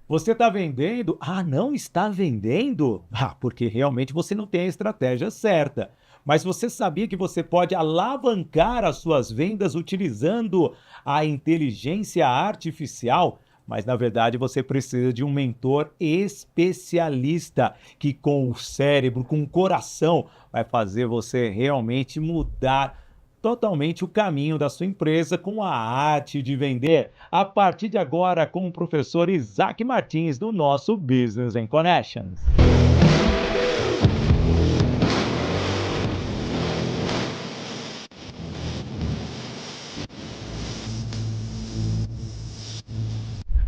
Você está vendendo? Ah, não está vendendo? Ah, porque realmente você não tem a estratégia certa. Mas você sabia que você pode alavancar as suas vendas utilizando a inteligência artificial? Mas na verdade você precisa de um mentor especialista que, com o cérebro, com o coração, vai fazer você realmente mudar totalmente o caminho da sua empresa com a arte de vender. A partir de agora, com o professor Isaac Martins, do nosso Business and Connections.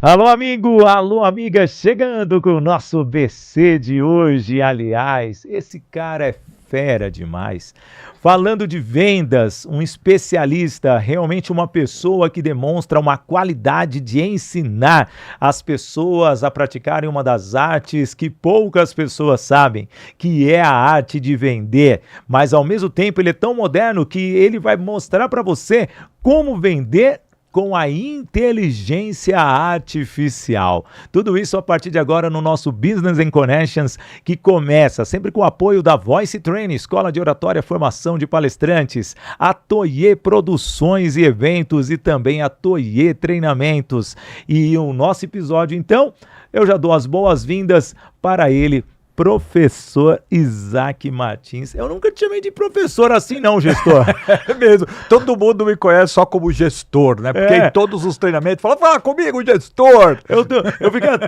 Alô, amigo, alô, amiga, chegando com o nosso BC de hoje. Aliás, esse cara é fera demais. Falando de vendas, um especialista, realmente uma pessoa que demonstra uma qualidade de ensinar as pessoas a praticarem uma das artes que poucas pessoas sabem, que é a arte de vender. Mas ao mesmo tempo ele é tão moderno que ele vai mostrar para você como vender com a inteligência artificial. Tudo isso a partir de agora no nosso Business and Connections, que começa sempre com o apoio da Voice Training, Escola de Oratória e Formação de Palestrantes, a Toye Produções e Eventos e também a Toye Treinamentos. E o nosso episódio, então, eu já dou as boas-vindas para ele, professor Isaac Martins. Eu nunca te chamei de professor assim não, gestor. É mesmo. Todo mundo me conhece só como gestor, né? Porque em todos os treinamentos fala comigo, gestor.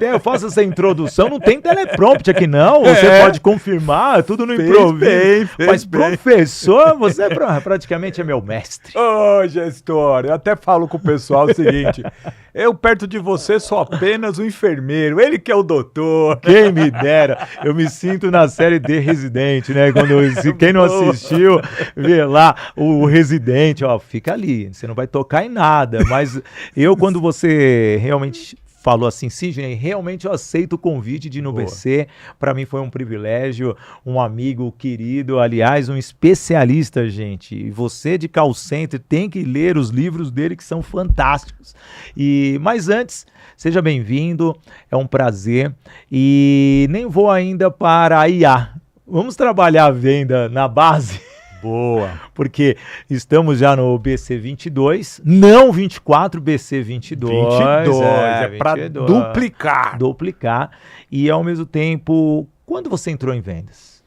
Eu faço essa introdução, não tem teleprompter aqui não, você pode confirmar, tudo no improviso. Mas professor, você praticamente é meu mestre. Ô, gestor, eu até falo com o pessoal o seguinte, eu perto de você sou apenas um enfermeiro, ele que é o doutor. Quem me dera, eu me sinto na série de Residente, né? Quem não assistiu, vê lá o Residente, ó, fica ali, você não vai tocar em nada, mas quando você realmente falou assim, Sidney, realmente eu aceito o convite de ir no BC, para mim foi um privilégio, um amigo querido, aliás, um especialista, gente, e você de call center tem que ler os livros dele que são fantásticos. Mas antes, seja bem-vindo, é um prazer, e nem vou ainda para a IA, vamos trabalhar a venda na base. Boa. Porque estamos já no BC 22, não 24, BC 22. 22, é para duplicar. E ao mesmo tempo, quando você entrou em vendas?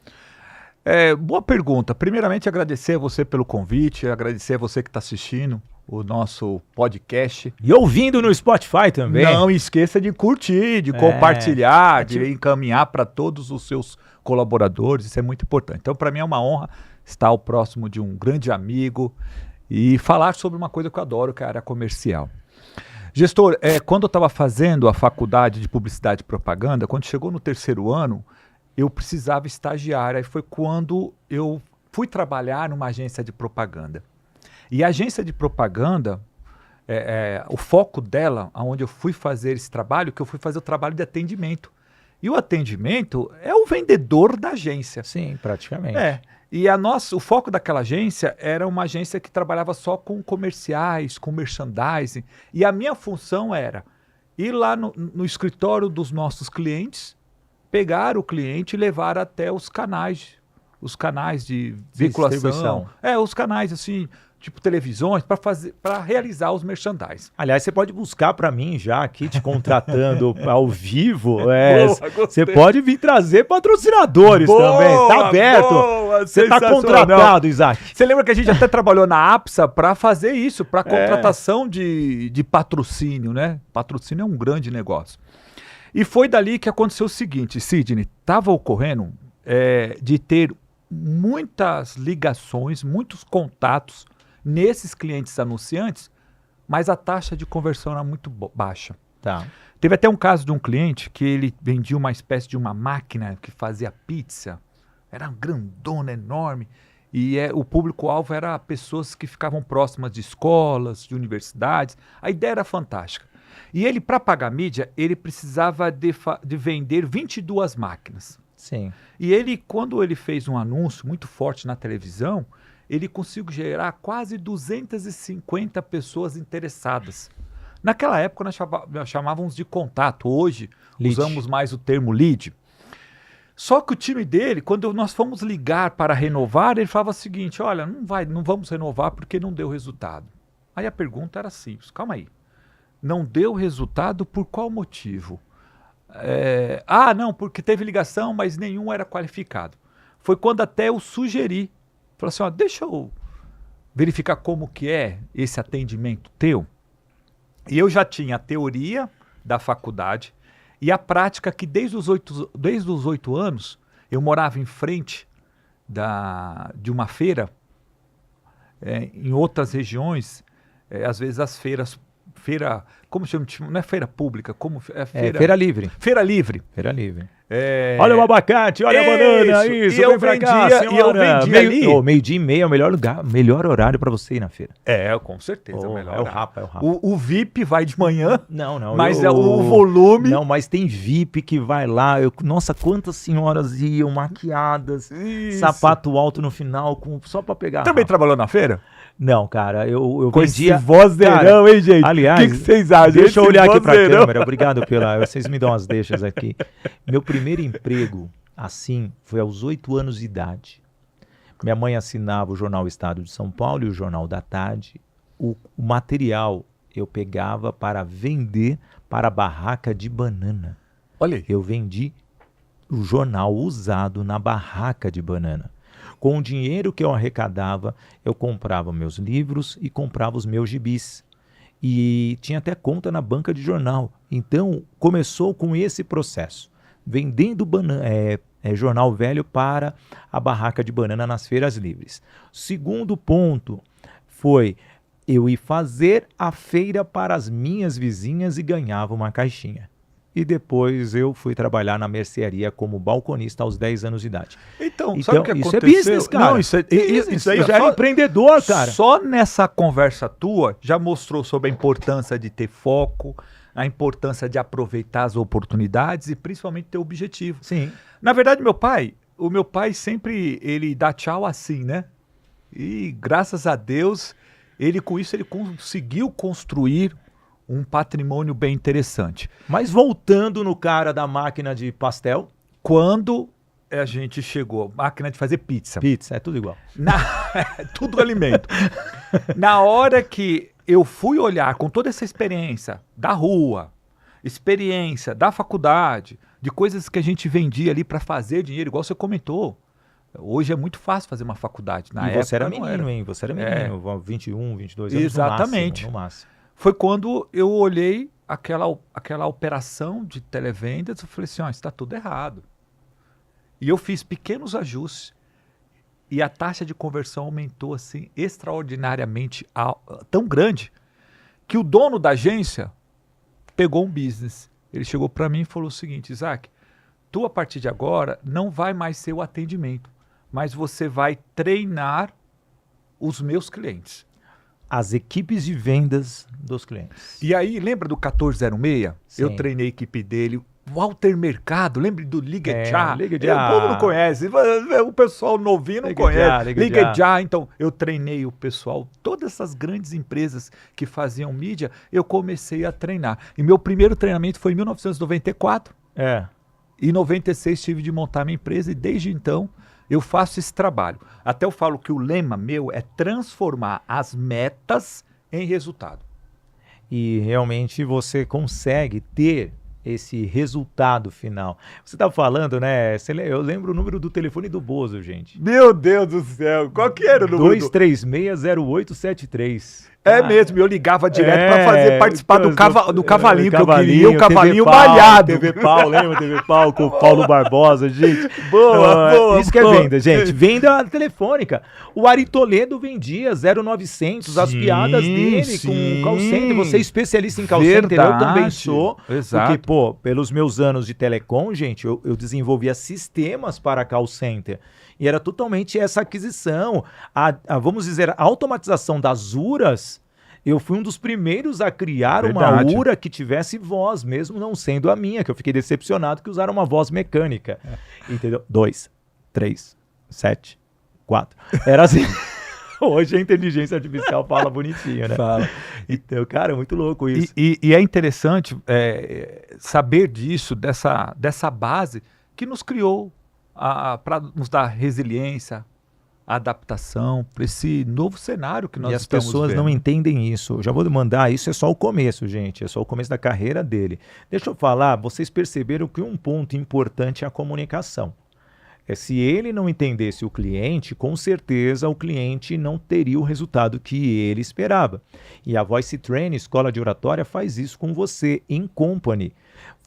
Boa pergunta. Primeiramente, agradecer a você pelo convite, agradecer a você que está assistindo o nosso podcast. E ouvindo no Spotify também. Não esqueça de curtir, de compartilhar, de encaminhar para todos os seus colaboradores, isso é muito importante. Então, para mim é uma honra estar ao próximo de um grande amigo e falar sobre uma coisa que eu adoro, que é a área comercial. Gestor, quando eu estava fazendo a faculdade de Publicidade e Propaganda, quando chegou no terceiro ano, eu precisava estagiar, aí foi quando eu fui trabalhar numa agência de propaganda. E a agência de propaganda, o foco dela, onde eu fui fazer esse trabalho, que eu fui fazer o trabalho de atendimento. E o atendimento é o vendedor da agência. Sim, praticamente. E o foco daquela agência era uma agência que trabalhava só com comerciais, com merchandising. E a minha função era ir lá no escritório dos nossos clientes, pegar o cliente e levar até os canais de veiculação. Os canais assim, tipo televisões, para realizar os merchandising. Aliás, você pode buscar para mim já aqui, te contratando ao vivo. Você pode vir trazer patrocinadores também. Tá aberto. Você tá contratado, Isaac. Você lembra que a gente até trabalhou na APSA para fazer isso, para contratação de patrocínio, né? Patrocínio é um grande negócio. E foi dali que aconteceu o seguinte, Sidney, estava ocorrendo de ter muitas ligações, muitos contatos nesses clientes anunciantes, mas a taxa de conversão era muito baixa. Tá. Teve até um caso de um cliente que ele vendia uma espécie de uma máquina que fazia pizza, era grandona, enorme, e o público-alvo era pessoas que ficavam próximas de escolas, de universidades. A ideia era fantástica. E ele, para pagar mídia, ele precisava de vender 22 máquinas. Sim. E ele, quando ele fez um anúncio muito forte na televisão, ele conseguiu gerar quase 250 pessoas interessadas Naquela época nós chamávamos de contato, hoje Lead. usamos mais o termo lead. Só que o time dele, quando nós fomos ligar para renovar, ele falava o seguinte, olha, não vamos renovar porque não deu resultado. Aí a pergunta era simples, calma aí, não deu resultado por qual motivo? Não, porque teve ligação, mas nenhum era qualificado. Foi quando até eu sugeri, falei assim, ó, deixa eu verificar como que é esse atendimento teu. E eu já tinha a teoria da faculdade e a prática que desde os 8 anos eu morava em frente de uma feira, em outras regiões, às vezes as feiras, como chama? Não é feira pública, como Feira livre. Feira livre. Feira livre. Olha o abacate, olha a banana, isso, e eu vendia, meio-dia e meia é o melhor lugar, melhor horário para você ir na feira. Com certeza, é o melhor. É o rapa. O VIP vai de manhã, não, mas o volume... Não, mas tem VIP que vai lá, nossa, quantas senhoras iam maquiadas, sapato alto no final, só para pegar. Também trabalhou na feira? Não, cara, eu com vendia... esse vozeirão, hein, gente? Aliás, o que vocês acham? Deixa eu olhar aqui pra câmera, obrigado vocês me dão umas deixas aqui. Meu primeiro emprego, assim, foi aos 8 anos de idade. Minha mãe assinava o Jornal Estado de São Paulo e o Jornal da Tarde. O material eu pegava para vender para a barraca de banana. Olha aí. Eu vendi o jornal usado na barraca de banana. Com o dinheiro que eu arrecadava, eu comprava meus livros e comprava os meus gibis. E tinha até conta na banca de jornal. Então, começou com esse processo. Vendendo jornal velho para a barraca de banana nas feiras livres. Segundo ponto foi eu ir fazer a feira para as minhas vizinhas e ganhava uma caixinha. E depois eu fui trabalhar na mercearia como balconista aos 10 anos de idade. Então sabe o que isso aconteceu? É business, cara. Não, isso aí já era empreendedor, cara. Só nessa conversa tua já mostrou sobre a importância de ter foco, a importância de aproveitar as oportunidades e principalmente ter objetivo. Sim. Na verdade, o meu pai sempre, ele dá tchau assim, né? E graças a Deus, com isso ele conseguiu construir um patrimônio bem interessante. Mas voltando no cara da máquina de pastel. Quando a gente chegou, máquina de fazer pizza. Pizza, é tudo igual. Tudo alimento. Na hora que eu fui olhar com toda essa experiência da rua, experiência da faculdade, de coisas que a gente vendia ali para fazer dinheiro, igual você comentou. Hoje é muito fácil fazer uma faculdade. Na época, você era menino, hein? Você era menino, 21, 22 anos. Exatamente. No máximo. Foi quando eu olhei aquela operação de televendas, eu falei assim, está tudo errado. E eu fiz pequenos ajustes e a taxa de conversão aumentou assim extraordinariamente tão grande que o dono da agência pegou um business. Ele chegou para mim e falou o seguinte, Isaac, tu a partir de agora não vai mais ser o atendimento, mas você vai treinar os meus clientes. As equipes de vendas dos clientes. E aí, lembra do 1406? Sim. Eu treinei a equipe dele. Walter Mercado, lembra do Liga Já? Liga Já. O povo não conhece, o pessoal novinho não conhece. Liga Já. Então, eu treinei o pessoal. Todas essas grandes empresas que faziam mídia, eu comecei a treinar. E meu primeiro treinamento foi em 1994. E em 96 tive de montar minha empresa e desde então eu faço esse trabalho. Até eu falo que o lema meu é transformar as metas em resultado. E realmente você consegue ter esse resultado final. Você estava falando, né? Eu lembro o número do telefone do Bozo, gente. Meu Deus do céu, qual que era o número? 2360873. Mesmo, eu ligava direto para participar do cavalinho que eu queria, o cavalinho TV malhado. TV Pau, lembra TV Pau com o Paulo Barbosa, gente? Boa. Isso que é venda, gente. Venda telefônica. O Ari Toledo vendia 0900, as piadas dele com o call center. Você é especialista em call center, eu também sou. Exato. Porque, pelos meus anos de telecom, gente, eu desenvolvia sistemas para call center. E era totalmente essa aquisição. Vamos dizer, a automatização das URAs, eu fui um dos primeiros a criar uma URA que tivesse voz, mesmo não sendo a minha, que eu fiquei decepcionado que usaram uma voz mecânica. Entendeu? 2, 3, 7, 4. Era assim. Hoje a inteligência artificial fala bonitinho, né? Fala. Então, cara, é muito louco isso. E é interessante saber disso, dessa base que nos criou para nos dar resiliência, adaptação para esse novo cenário que nós E as estamos pessoas vendo. não entendem isso. Eu já vou mandar, isso é só o começo, gente. É só o começo da carreira dele. Deixa eu falar, vocês perceberam que um ponto importante é a comunicação. Se ele não entendesse o cliente, com certeza o cliente não teria o resultado que ele esperava. E a Voice Train, Escola de Oratória, faz isso com você, in company,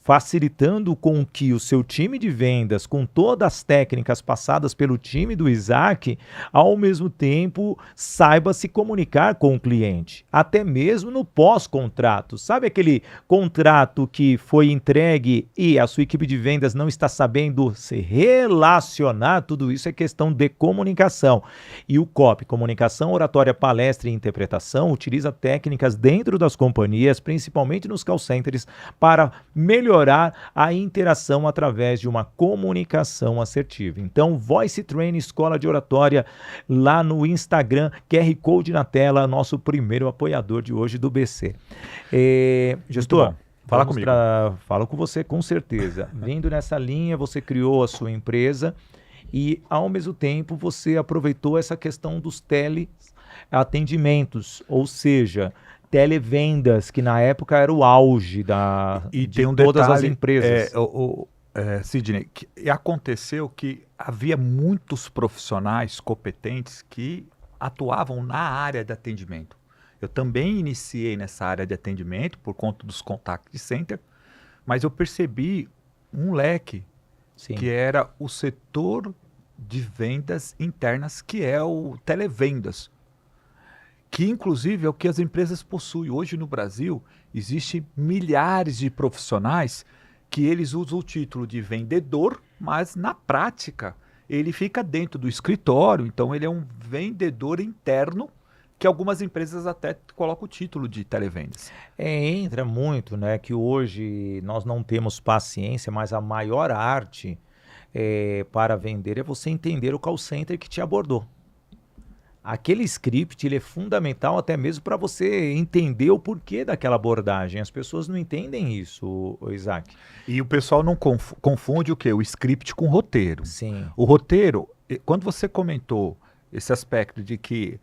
facilitando com que o seu time de vendas, com todas as técnicas passadas pelo time do Isaac, ao mesmo tempo saiba se comunicar com o cliente, até mesmo no pós-contrato. Sabe aquele contrato que foi entregue e a sua equipe de vendas não está sabendo se relacionar? Tudo isso é questão de comunicação. E o COP, Comunicação, Oratória, Palestra e Interpretação, utiliza técnicas dentro das companhias, principalmente nos call centers, para melhorar a interação através de uma comunicação assertiva. Então, Voice Train, Escola de Oratória, lá no Instagram, QR Code na tela, nosso primeiro apoiador de hoje do BC. Gestor, fala comigo. Falo com você com certeza. Vindo nessa linha, você criou a sua empresa e, ao mesmo tempo, você aproveitou essa questão dos teleatendimentos, ou seja, televendas, que na época era o auge de tem um todas detalhe, as empresas. Sidney, aconteceu que havia muitos profissionais competentes que atuavam na área de atendimento. Eu também iniciei nessa área de atendimento por conta dos contact center, mas eu percebi um leque, Sim. que era o setor de vendas internas, que é o televendas, que inclusive é o que as empresas possuem. Hoje no Brasil, existem milhares de profissionais que eles usam o título de vendedor, mas na prática ele fica dentro do escritório, então ele é um vendedor interno, que algumas empresas até colocam o título de televendas. Entra muito, né, que hoje nós não temos paciência, mas a maior arte para vender é você entender o call center que te abordou. Aquele script ele é fundamental até mesmo para você entender o porquê daquela abordagem. As pessoas não entendem isso, Isaac. E o pessoal não confunde o quê? O script com o roteiro. Sim. O roteiro, quando você comentou esse aspecto de que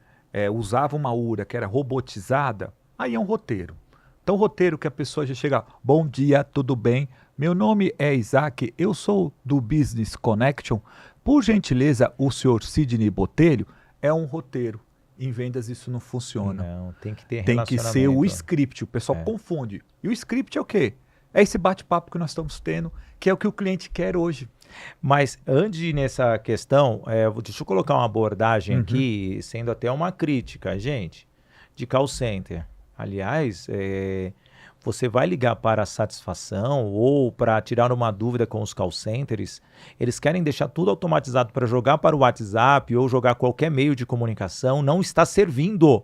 usava uma URA que era robotizada, aí é um roteiro. Então, o roteiro que a pessoa já chega, bom dia, tudo bem? Meu nome é Isaac, eu sou do Business Connection. Por gentileza, o senhor Sidney Botelho, é um roteiro. Em vendas isso não funciona. Não, tem que ter Tem que ser o relacionamento. script. O pessoal confunde. E o script é o quê? É esse bate-papo que nós estamos tendo, que é o que o cliente quer hoje. Mas antes de ir nessa questão, deixa eu colocar uma abordagem aqui, sendo até uma crítica, gente, de call center. Aliás, você vai ligar para a satisfação ou para tirar uma dúvida com os call centers, eles querem deixar tudo automatizado para jogar para o WhatsApp ou jogar qualquer meio de comunicação, não está servindo.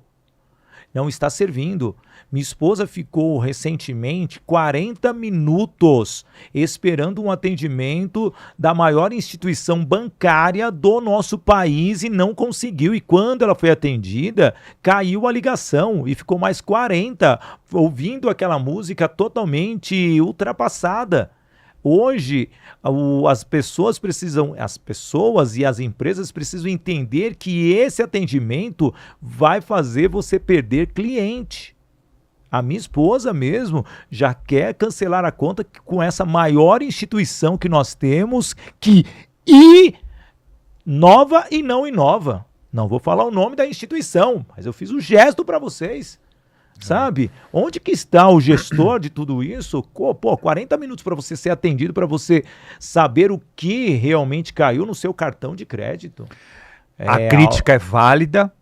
Não está servindo. Minha esposa ficou recentemente 40 minutos esperando um atendimento da maior instituição bancária do nosso país e não conseguiu. E quando ela foi atendida, caiu a ligação e ficou mais 40 ouvindo aquela música totalmente ultrapassada. Hoje, as pessoas e as empresas precisam entender que esse atendimento vai fazer você perder cliente. A minha esposa mesmo já quer cancelar a conta com essa maior instituição que nós temos, que inova e não inova. Não vou falar o nome da instituição, mas eu fiz o gesto para vocês. Sabe? Onde que está o gestor de tudo isso? 40 minutos para você ser atendido, para você saber o que realmente caiu no seu cartão de crédito. A crítica é válida,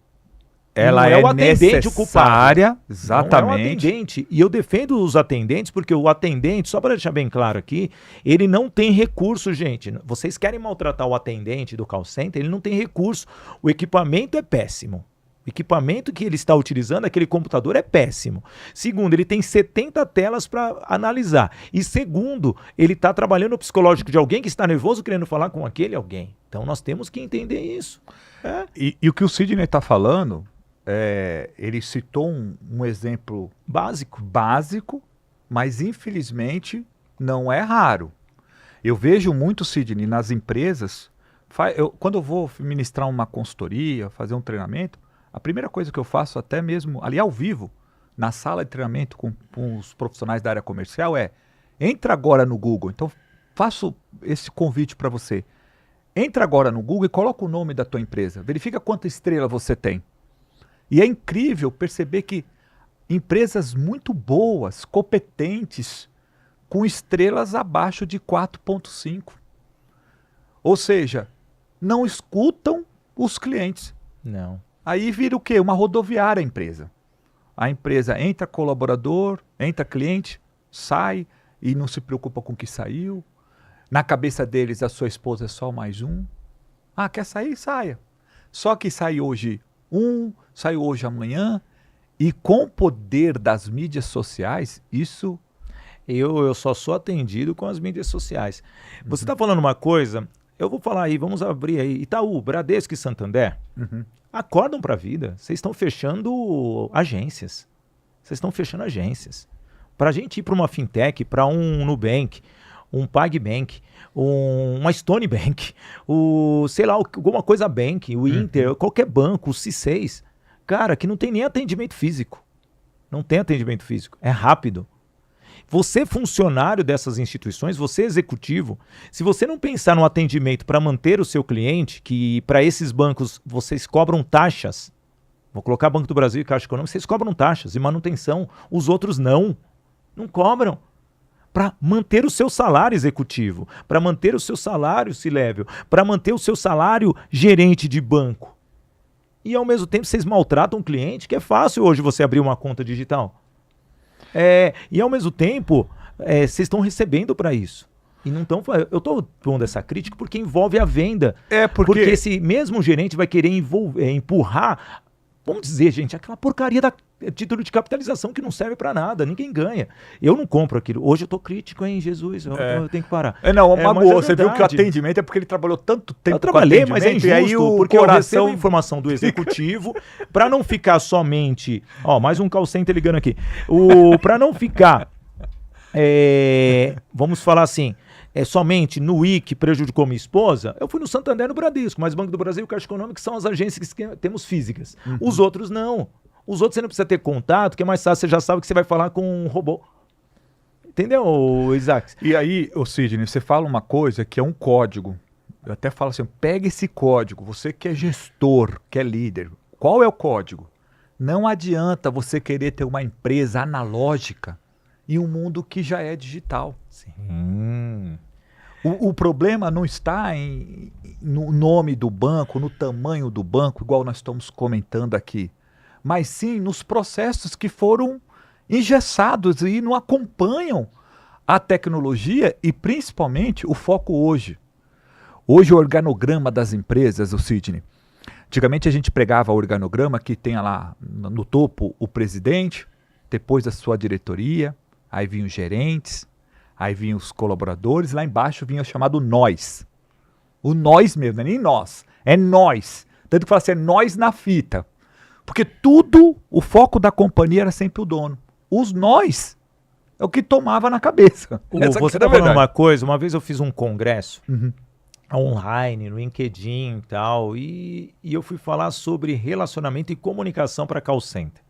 ela não é o atendente necessária, o culpado. exatamente. Não é o atendente. E eu defendo os atendentes, porque o atendente, só para deixar bem claro aqui, ele não tem recurso, gente. Vocês querem maltratar o atendente do call center, ele não tem recurso. O equipamento é péssimo. O equipamento que ele está utilizando, aquele computador, é péssimo. Segundo, ele tem 70 telas para analisar. E segundo, ele está trabalhando no psicológico de alguém que está nervoso querendo falar com aquele alguém. Então nós temos que entender isso. E o que o Sidney está falando, ele citou um exemplo básico, mas infelizmente não é raro. Eu vejo muito, Sidney, nas empresas, quando eu vou ministrar uma consultoria, fazer um treinamento, a primeira coisa que eu faço, até mesmo ali ao vivo, na sala de treinamento com os profissionais da área comercial, entra agora no Google. Então, faço esse convite para você. Entra agora no Google e coloca o nome da tua empresa. Verifica quanta estrela você tem. E é incrível perceber que empresas muito boas, competentes, com estrelas abaixo de 4,5. Ou seja, não escutam os clientes. Não. Aí vira o quê? Uma rodoviária a empresa. A empresa entra colaborador, entra cliente, sai e não se preocupa com o que saiu. Na cabeça deles, a sua esposa é só mais um. Ah, quer sair? Saia. Só que sai hoje sai hoje amanhã. E com o poder das mídias sociais, isso... Eu só sou atendido com as mídias sociais. Você está falando uma coisa, eu vou falar aí, vamos abrir aí. Itaú, Bradesco e Santander, acordam para a vida. Vocês estão fechando agências. Para a gente ir para uma fintech, para um Nubank, um PagBank, uma Stone Bank, alguma coisa Bank, o Inter, qualquer banco, o C6, cara, que não tem nem atendimento físico. Não tem atendimento físico. É rápido. Você, funcionário dessas instituições, você, executivo, se você não pensar no atendimento para manter o seu cliente, que para esses bancos vocês cobram taxas, vou colocar Banco do Brasil e Caixa Econômica, vocês cobram taxas e manutenção, os outros não cobram. Para manter o seu salário executivo, para manter o seu salário C-level, para manter o seu salário gerente de banco. E ao mesmo tempo vocês maltratam o cliente, que é fácil hoje você abrir uma conta digital. E ao mesmo tempo, vocês estão recebendo para isso. E não estão. Eu estou pondo essa crítica porque envolve a venda. Porque esse mesmo gerente vai querer empurrar, vamos dizer, gente, aquela porcaria da título de capitalização que não serve para nada, ninguém ganha. Eu não compro aquilo. Hoje eu tô crítico, hein, Jesus, eu tenho que parar. Magoou, você viu que o atendimento é porque ele trabalhou tanto tempo eu trabalhei, com mas é injusto, e aí porque eu recebo a informação do executivo para não ficar somente... mais um call center ligando aqui. Para não ficar, vamos falar assim, somente no I que prejudicou minha esposa, eu fui no Santander, no Bradesco, mas Banco do Brasil e o Caixa Econômica são as agências que temos físicas. Os outros não. Os outros você não precisa ter contato, que é mais fácil, você já sabe que você vai falar com um robô. Entendeu, Isaac? E aí, Sidney, você fala uma coisa que é um código. Eu até falo assim, pega esse código, você que é gestor, que é líder. Qual é o código? Não adianta você querer ter uma empresa analógica em um mundo que já é digital. Sim. O problema não está no nome do banco, no tamanho do banco, igual nós estamos comentando aqui, mas sim nos processos que foram engessados e não acompanham a tecnologia e principalmente o foco hoje. Hoje o organograma das empresas, o Sidney, antigamente a gente pregava o organograma que tem lá no topo o presidente, depois a sua diretoria, aí vinham os gerentes, aí vinham os colaboradores, lá embaixo vinha o chamado nós. O nós mesmo, não é nem nós, é nós. Tanto que fala assim, é nós na fita. Porque tudo, o foco da companhia era sempre o dono. Os nós é o que tomava na cabeça. Você está falando uma coisa, uma vez eu fiz um congresso online, no LinkedIn e tal, e eu fui falar sobre relacionamento e comunicação para call center.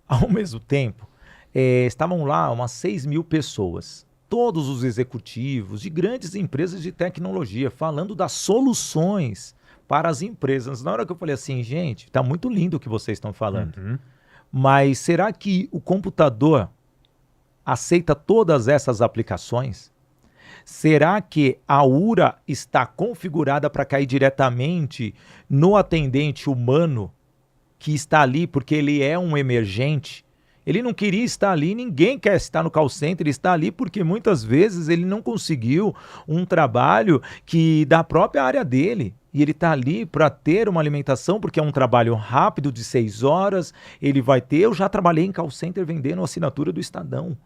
Ao mesmo tempo, estavam lá umas 6.000 pessoas, todos os executivos de grandes empresas de tecnologia, falando das soluções para as empresas. Na hora que eu falei assim, gente, está muito lindo o que vocês estão falando, mas será que o computador aceita todas essas aplicações? Será que a URA está configurada para cair diretamente no atendente humano que está ali porque ele é um emergente Ele não queria estar ali, ninguém quer estar no call center, ele está ali porque muitas vezes ele não conseguiu um trabalho que da própria área dele. E ele está ali para ter uma alimentação, porque é um trabalho rápido de 6 horas, ele vai ter. Eu já trabalhei em call center vendendo assinatura do Estadão.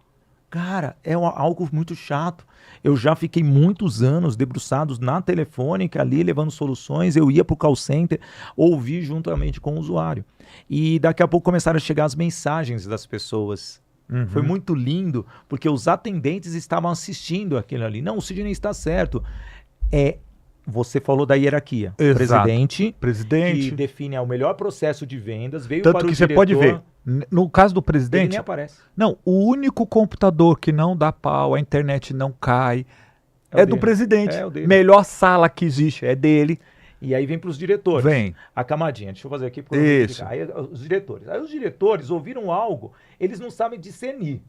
Cara, é algo muito chato. Eu já fiquei muitos anos debruçados na telefônica ali, levando soluções. Eu ia para o call center, ouvir juntamente com o usuário. E daqui a pouco começaram a chegar as mensagens das pessoas. Foi muito lindo, porque os atendentes estavam assistindo aquilo ali. Não, o Sidney está certo. Você falou da hierarquia. Exato. Presidente que define o melhor processo de vendas, veio Tanto para o que diretor, você pode ver, no caso do ele presidente, nem aparece. não, o único computador que não dá pau, a internet não cai, é do dele. presidente. É o dele. Melhor sala que existe é dele. E aí vem para os diretores. Vem. A camadinha. Deixa eu fazer aqui. Porque eu Isso. vou aí, os diretores. Aí os diretores ouviram algo, eles não sabem discernir.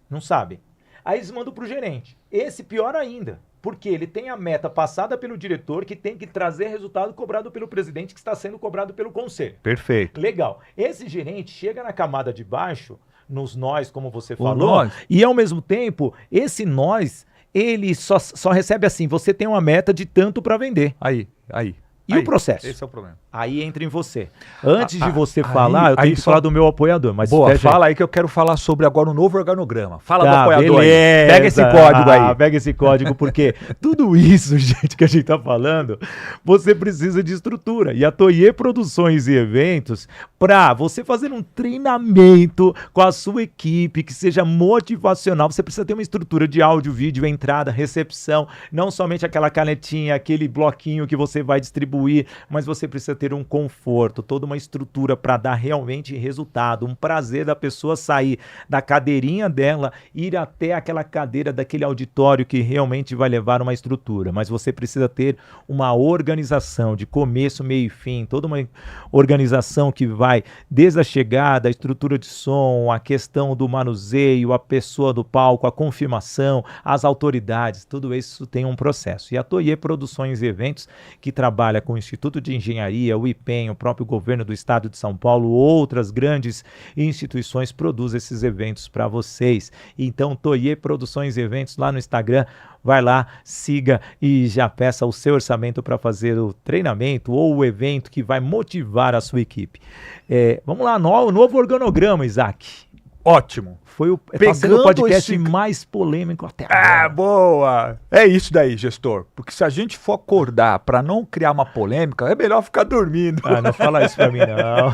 Não sabem. Aí eles mandam para o gerente. Esse pior ainda. Porque ele tem a meta passada pelo diretor, que tem que trazer resultado cobrado pelo presidente, que está sendo cobrado pelo conselho. Perfeito. Legal. Esse gerente chega na camada de baixo, nos nós, como você O falou, nós. e ao mesmo tempo, esse nós, ele só recebe assim, você tem uma meta de tanto para vender. Aí. E o processo? Esse é o problema. Aí entra em você. Antes de você aí- falar, eu tenho aí que só- falar do meu apoiador. Mas Boa, fecha aí. fala aí que eu quero falar sobre agora o novo organograma. Fala do Tá, apoiador aí. beleza. Pega esse código aí. Pega esse código, porque tudo isso, gente, que a gente tá falando, você precisa de estrutura. E a Toye Produções e Eventos, para você fazer um treinamento com a sua equipe, que seja motivacional, você precisa ter uma estrutura de áudio, vídeo, entrada, recepção, não somente aquela canetinha, aquele bloquinho que você vai distribuir, mas você precisa ter um conforto, toda uma estrutura para dar realmente resultado, um prazer da pessoa sair da cadeirinha dela, ir até aquela cadeira daquele auditório que realmente vai levar uma estrutura. Mas você precisa ter uma organização de começo, meio e fim, toda uma organização que vai desde a chegada, a estrutura de som, a questão do manuseio, a pessoa do palco, a confirmação, as autoridades, tudo isso tem um processo. E a Toye Produções e Eventos, que trabalha com o Instituto de Engenharia, o IPEM, o próprio governo do estado de São Paulo, outras grandes instituições produzem esses eventos para vocês. Então, Toye Produções e Eventos lá no Instagram, vai lá, siga e já peça o seu orçamento para fazer o treinamento ou o evento que vai motivar a sua equipe. Vamos lá, novo organograma, Isaac. Ótimo. Tá sendo o podcast esse- mais polêmico até agora. Ah, boa! É isso daí, gestor. Porque se a gente for acordar para não criar uma polêmica, é melhor ficar dormindo. Ah, não fala isso para mim, não.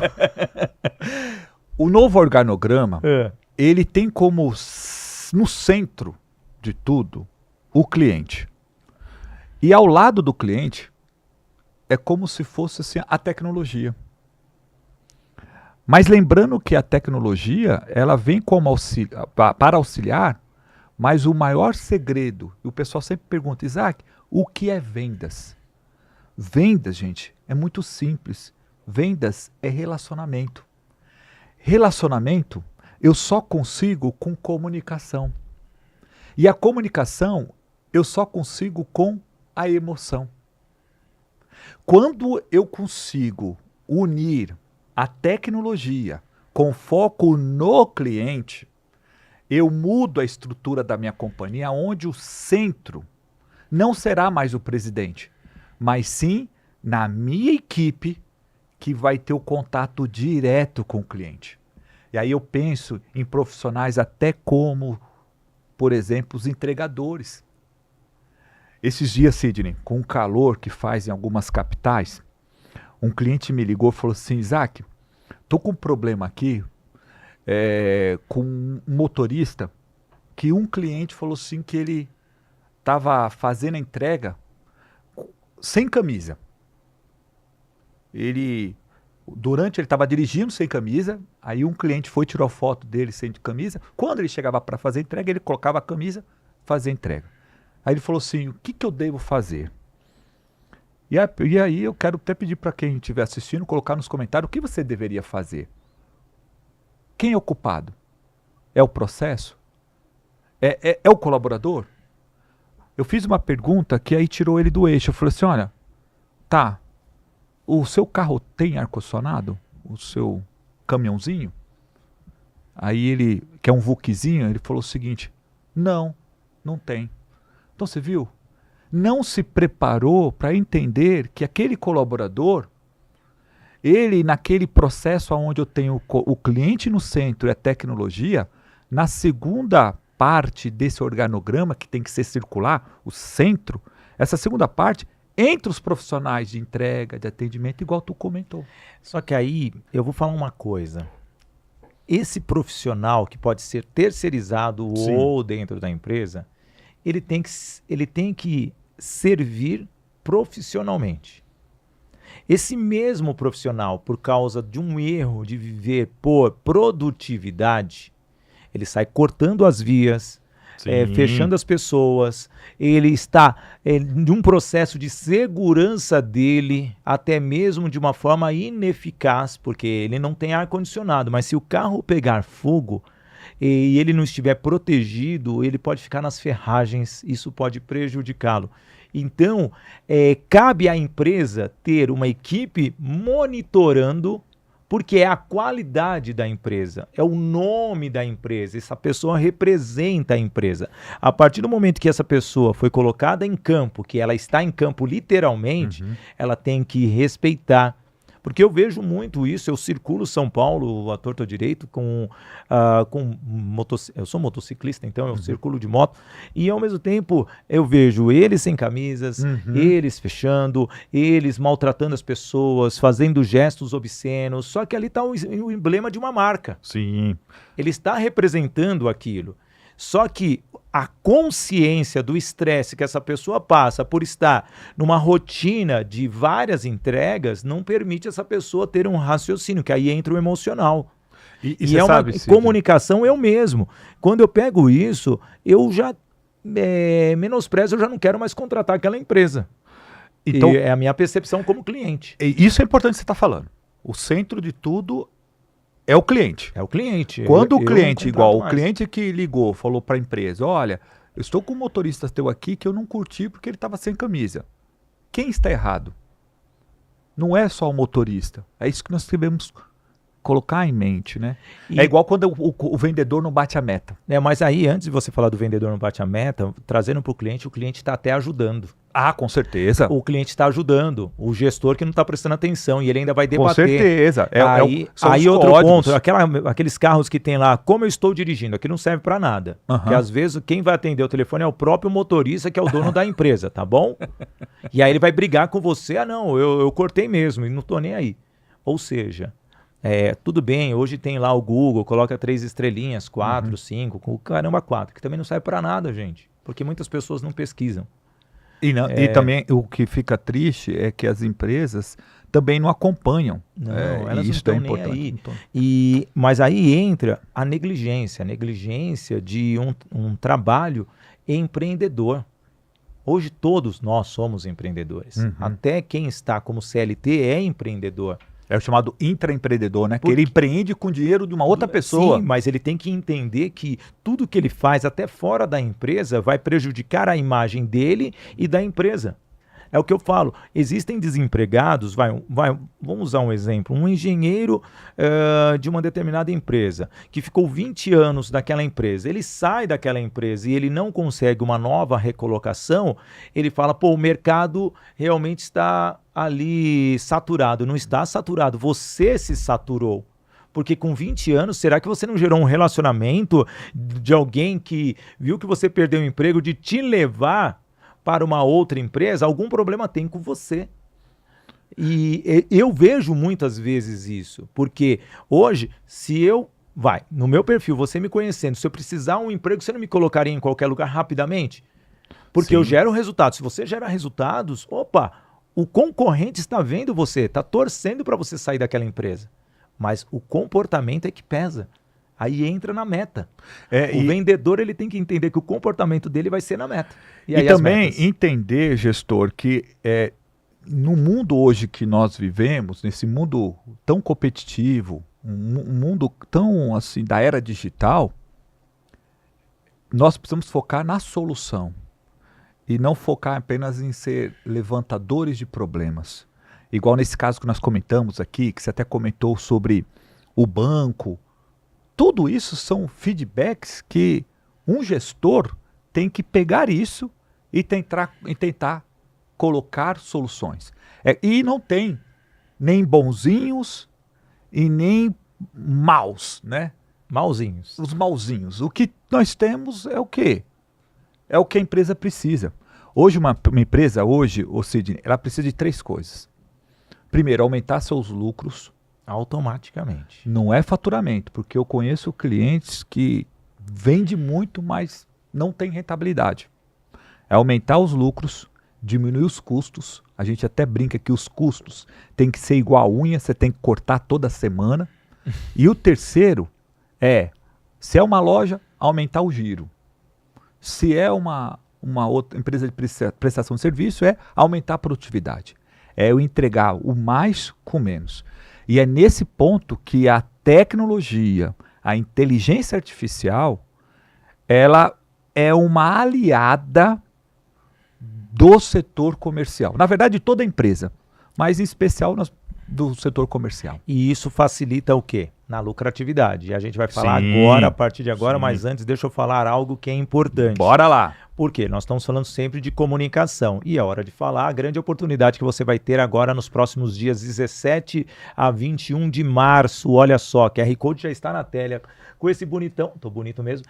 O novo organograma, É. ele tem como no centro de tudo o cliente. E ao lado do cliente é como se fosse assim, a tecnologia. Mas lembrando que a tecnologia, ela vem como para auxiliar, mas o maior segredo, e o pessoal sempre pergunta, Isaac, o que é vendas? Vendas, gente, é muito simples. Vendas é relacionamento. Relacionamento eu só consigo com comunicação. E a comunicação eu só consigo com a emoção. Quando eu consigo unir a tecnologia com foco no cliente, eu mudo a estrutura da minha companhia, onde o centro não será mais o presidente, mas sim na minha equipe que vai ter o contato direto com o cliente. E aí eu penso em profissionais até como, por exemplo, os entregadores. Esses dias, Sidney, com o calor que faz em algumas capitais, um cliente me ligou e falou assim, Isaac, tô com um problema aqui com um motorista que um cliente falou assim que ele estava fazendo a entrega sem camisa. Ele estava dirigindo sem camisa, aí um cliente foi tirar foto dele sem camisa. Quando ele chegava para fazer a entrega, ele colocava a camisa, fazia a entrega. Aí ele falou assim, o que eu devo fazer? E aí eu quero até pedir para quem estiver assistindo, colocar nos comentários o que você deveria fazer. Quem é o culpado? É o processo? É o colaborador? Eu fiz uma pergunta que aí tirou ele do eixo. Eu falei assim, olha, tá, o seu carro tem ar-condicionado? O seu caminhãozinho? Aí ele, que é um VUCzinho, ele falou o seguinte, não tem. Então você viu? Não se preparou para entender que aquele colaborador, ele naquele processo onde eu tenho o cliente no centro e a tecnologia, na segunda parte desse organograma, que tem que ser circular, o centro, essa segunda parte, entre os profissionais de entrega, de atendimento, igual tu comentou. Só que aí eu vou falar uma coisa. Esse profissional que pode ser terceirizado Sim. ou dentro da empresa, ele tem que servir profissionalmente. Esse mesmo profissional, por causa de um erro de viver por produtividade, ele sai cortando as vias, fechando as pessoas, ele está em um processo de segurança dele, até mesmo de uma forma ineficaz, porque ele não tem ar-condicionado, mas se o carro pegar fogo e ele não estiver protegido, ele pode ficar nas ferragens, isso pode prejudicá-lo. Então, cabe à empresa ter uma equipe monitorando, porque é a qualidade da empresa, é o nome da empresa, essa pessoa representa a empresa. A partir do momento que essa pessoa foi colocada em campo, que ela está em campo literalmente, ela tem que respeitar. Porque eu vejo muito isso, eu circulo São Paulo à torta direito eu sou motociclista, então eu circulo de moto, e ao mesmo tempo eu vejo eles sem camisas, eles fechando, eles maltratando as pessoas, fazendo gestos obscenos, só que ali está o emblema de uma marca. Sim. Ele está representando aquilo. Só que a consciência do estresse que essa pessoa passa por estar numa rotina de várias entregas não permite essa pessoa ter um raciocínio, que aí entra o emocional. E é uma comunicação eu mesmo. Quando eu pego isso, eu já menosprezo, eu já não quero mais contratar aquela empresa. Então, é a minha percepção como cliente. Isso é importante que você está falando. O centro de tudo é o cliente. É o cliente. Quando o cliente, igual o cliente que ligou, falou para a empresa, olha, eu estou com um motorista teu aqui que eu não curti porque ele estava sem camisa. Quem está errado? Não é só o motorista. É isso que nós devemos colocar em mente, né? É igual quando o vendedor não bate a meta. Mas aí, antes de você falar do vendedor não bate a meta, trazendo para o cliente está até ajudando. Ah, com certeza. O cliente está ajudando, o gestor que não está prestando atenção e ele ainda vai debater. Com certeza. Aí outro ponto, aqueles carros que tem lá, como eu estou dirigindo, aqui não serve para nada. Porque às vezes quem vai atender o telefone é o próprio motorista, que é o dono da empresa, tá bom? E aí ele vai brigar com você, eu cortei mesmo e não estou nem aí. Ou seja, tudo bem, hoje tem lá o Google, coloca 3 estrelinhas, 4, 5, caramba 4, que também não serve para nada, gente. Porque muitas pessoas não pesquisam. E também o que fica triste é que as empresas também não acompanham. Elas não estão nem aí. Mas aí entra a negligência de um trabalho empreendedor. Hoje todos nós somos empreendedores. Até quem está como CLT é empreendedor. É o chamado intraempreendedor, né? Que ele empreende com dinheiro de uma outra pessoa. Sim, mas ele tem que entender que tudo que ele faz, até fora da empresa, vai prejudicar a imagem dele e da empresa. É o que eu falo. Existem desempregados, vamos usar um exemplo, um engenheiro de uma determinada empresa, que ficou 20 anos daquela empresa. Ele sai daquela empresa e ele não consegue uma nova recolocação, ele fala, o mercado realmente está ali saturado. Não está saturado, você se saturou. Porque com 20 anos, será que você não gerou um relacionamento de alguém que viu que você perdeu o emprego, de te levar para uma outra empresa? Algum problema tem com você. E eu vejo muitas vezes isso, porque hoje, no meu perfil, você me conhecendo, se eu precisar um emprego, você não me colocaria em qualquer lugar rapidamente? Porque eu gero resultados. Se você gera resultados, o concorrente está vendo você, está torcendo para você sair daquela empresa. Mas o comportamento é que pesa. Aí entra na meta. O vendedor ele tem que entender que o comportamento dele vai ser na meta. E também entender, gestor, que no mundo hoje que nós vivemos, nesse mundo tão competitivo, um mundo tão assim da era digital, nós precisamos focar na solução e não focar apenas em ser levantadores de problemas. Igual nesse caso que nós comentamos aqui, que você até comentou sobre o banco, tudo isso são feedbacks que um gestor tem que pegar isso e tentar colocar soluções. E não tem nem bonzinhos e nem maus, né? Malzinhos. Os mauzinhos. O que nós temos é o quê? É o que a empresa precisa. Hoje, uma empresa, Sidney, ela precisa de 3 coisas. Primeiro, aumentar seus lucros. Automaticamente. Não é faturamento, porque eu conheço clientes que vendem muito, mas não tem rentabilidade. É aumentar os lucros, diminuir os custos. A gente até brinca que os custos tem que ser igual a unha, você tem que cortar toda semana. E o terceiro se é uma loja, aumentar o giro. Se é uma outra empresa de prestação de serviço, aumentar a produtividade. É eu entregar o mais com menos. E é nesse ponto que a tecnologia, a inteligência artificial, ela é uma aliada do setor comercial. Na verdade, toda empresa, mas em especial do setor comercial. E isso facilita o quê? Na lucratividade. E a gente vai falar agora, a partir de agora, mas antes deixa eu falar algo que é importante. Bora lá! Por quê? Nós estamos falando sempre de comunicação e é hora de falar a grande oportunidade que você vai ter agora nos próximos dias 17 a 21 de março. Olha só, QR Code já está na tela com esse bonitão, tô bonito mesmo,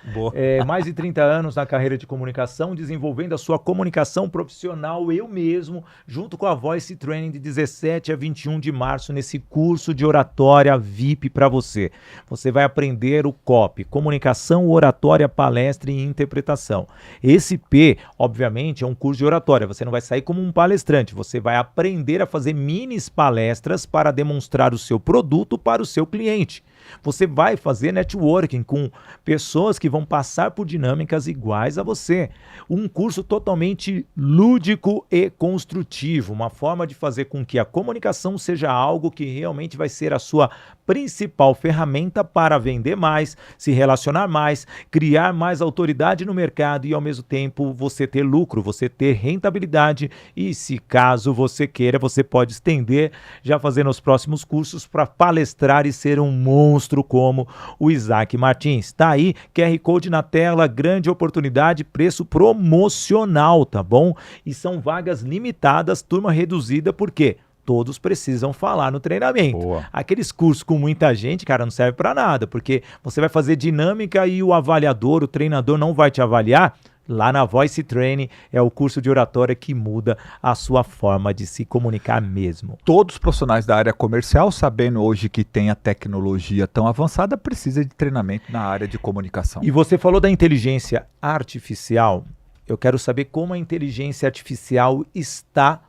mais de 30 anos na carreira de comunicação, desenvolvendo a sua comunicação profissional, eu mesmo, junto com a Voice Training de 17 a 21 de março, nesse curso de oratória VIP para você. Você vai aprender o COP, comunicação, oratória, palestra e interpretação. Esse P, obviamente, é um curso de oratória, você não vai sair como um palestrante, você vai aprender a fazer minis palestras para demonstrar o seu produto para o seu cliente. Você vai fazer networking com pessoas que vão passar por dinâmicas iguais a você. Um curso totalmente lúdico e construtivo, uma forma de fazer com que a comunicação seja algo que realmente vai ser a sua principal ferramenta para vender mais, se relacionar mais, criar mais autoridade no mercado e ao mesmo tempo você ter lucro, você ter rentabilidade e se caso você queira, você pode estender, já fazendo os próximos cursos para palestrar e ser um monstro como o Isaac Martins. Tá aí, QR Code na tela, grande oportunidade, preço promocional, tá bom? E são vagas limitadas, turma reduzida, por quê? Todos precisam falar no treinamento. Boa. Aqueles cursos com muita gente, cara, não serve para nada, porque você vai fazer dinâmica e o avaliador, o treinador não vai te avaliar. Lá na Voice Training é o curso de oratória que muda a sua forma de se comunicar mesmo. Todos os profissionais da área comercial, sabendo hoje que tem a tecnologia tão avançada, precisa de treinamento na área de comunicação. E você falou da inteligência artificial. Eu quero saber como a inteligência artificial está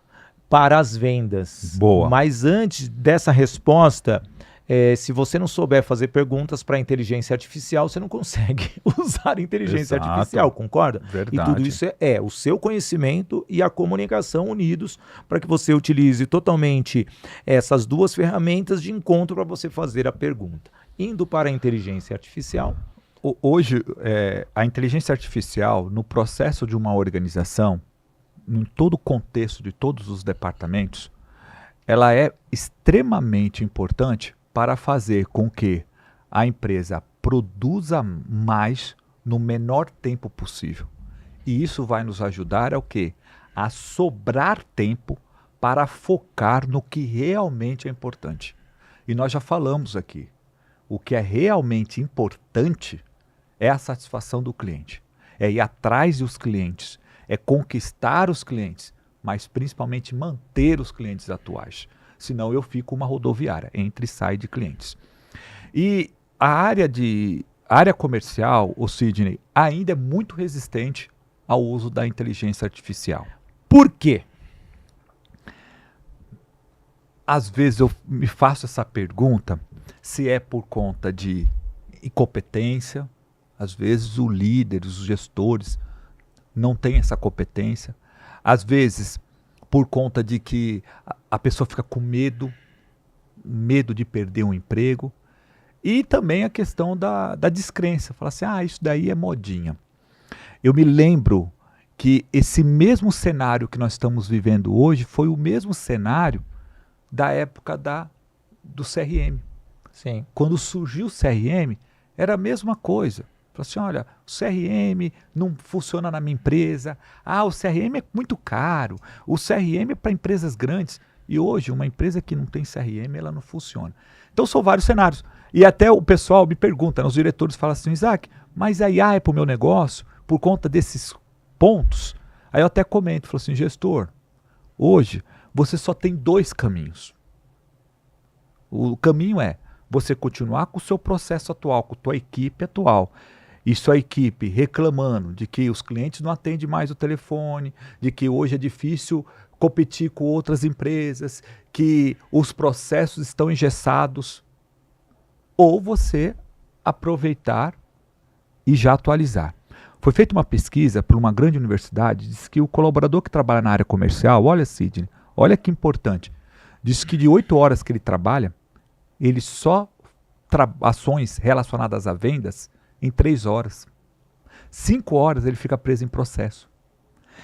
para as vendas. Boa. Mas antes dessa resposta, se você não souber fazer perguntas para a inteligência artificial, você não consegue usar a inteligência artificial, concorda? Verdade. E tudo isso é o seu conhecimento e a comunicação unidos para que você utilize totalmente essas duas ferramentas de encontro para você fazer a pergunta. Indo para a inteligência artificial. Hoje, a inteligência artificial, no processo de uma organização, em todo o contexto de todos os departamentos, ela é extremamente importante para fazer com que a empresa produza mais no menor tempo possível. E isso vai nos ajudar a sobrar tempo para focar no que realmente é importante. E nós já falamos aqui, o que é realmente importante é a satisfação do cliente, é ir atrás dos clientes, é conquistar os clientes, mas principalmente manter os clientes atuais. Senão eu fico uma rodoviária, entra e sai de clientes. E a área comercial, o Sidney, ainda é muito resistente ao uso da inteligência artificial. Por quê? Às vezes eu me faço essa pergunta, se é por conta de incompetência, às vezes o líder, os gestores não têm essa competência, às vezes por conta de que a pessoa fica com medo de perder um emprego, e também a questão da descrença, falar assim, isso daí é modinha. Eu me lembro que esse mesmo cenário que nós estamos vivendo hoje foi o mesmo cenário da época do CRM. Sim. Quando surgiu o CRM, Era a mesma coisa. Falou assim, olha, o CRM não funciona na minha empresa. Ah, o CRM é muito caro. O CRM é para empresas grandes. E hoje, uma empresa que não tem CRM, ela não funciona. Então, são vários cenários. E até o pessoal me pergunta, os diretores falam assim, Isaac, mas a IA é para o meu negócio por conta desses pontos? Aí eu até comento, falo assim, gestor, hoje você só tem 2 caminhos. O caminho é você continuar com o seu processo atual, com a tua equipe atual, e sua equipe reclamando de que os clientes não atendem mais o telefone, de que hoje é difícil competir com outras empresas, que os processos estão engessados, ou você aproveitar e já atualizar. Foi feita uma pesquisa por uma grande universidade, diz que o colaborador que trabalha na área comercial, olha Sidney, olha que importante, diz que de 8 horas que ele trabalha, ele só ações relacionadas a vendas em 3 horas. 5 horas ele fica preso em processo.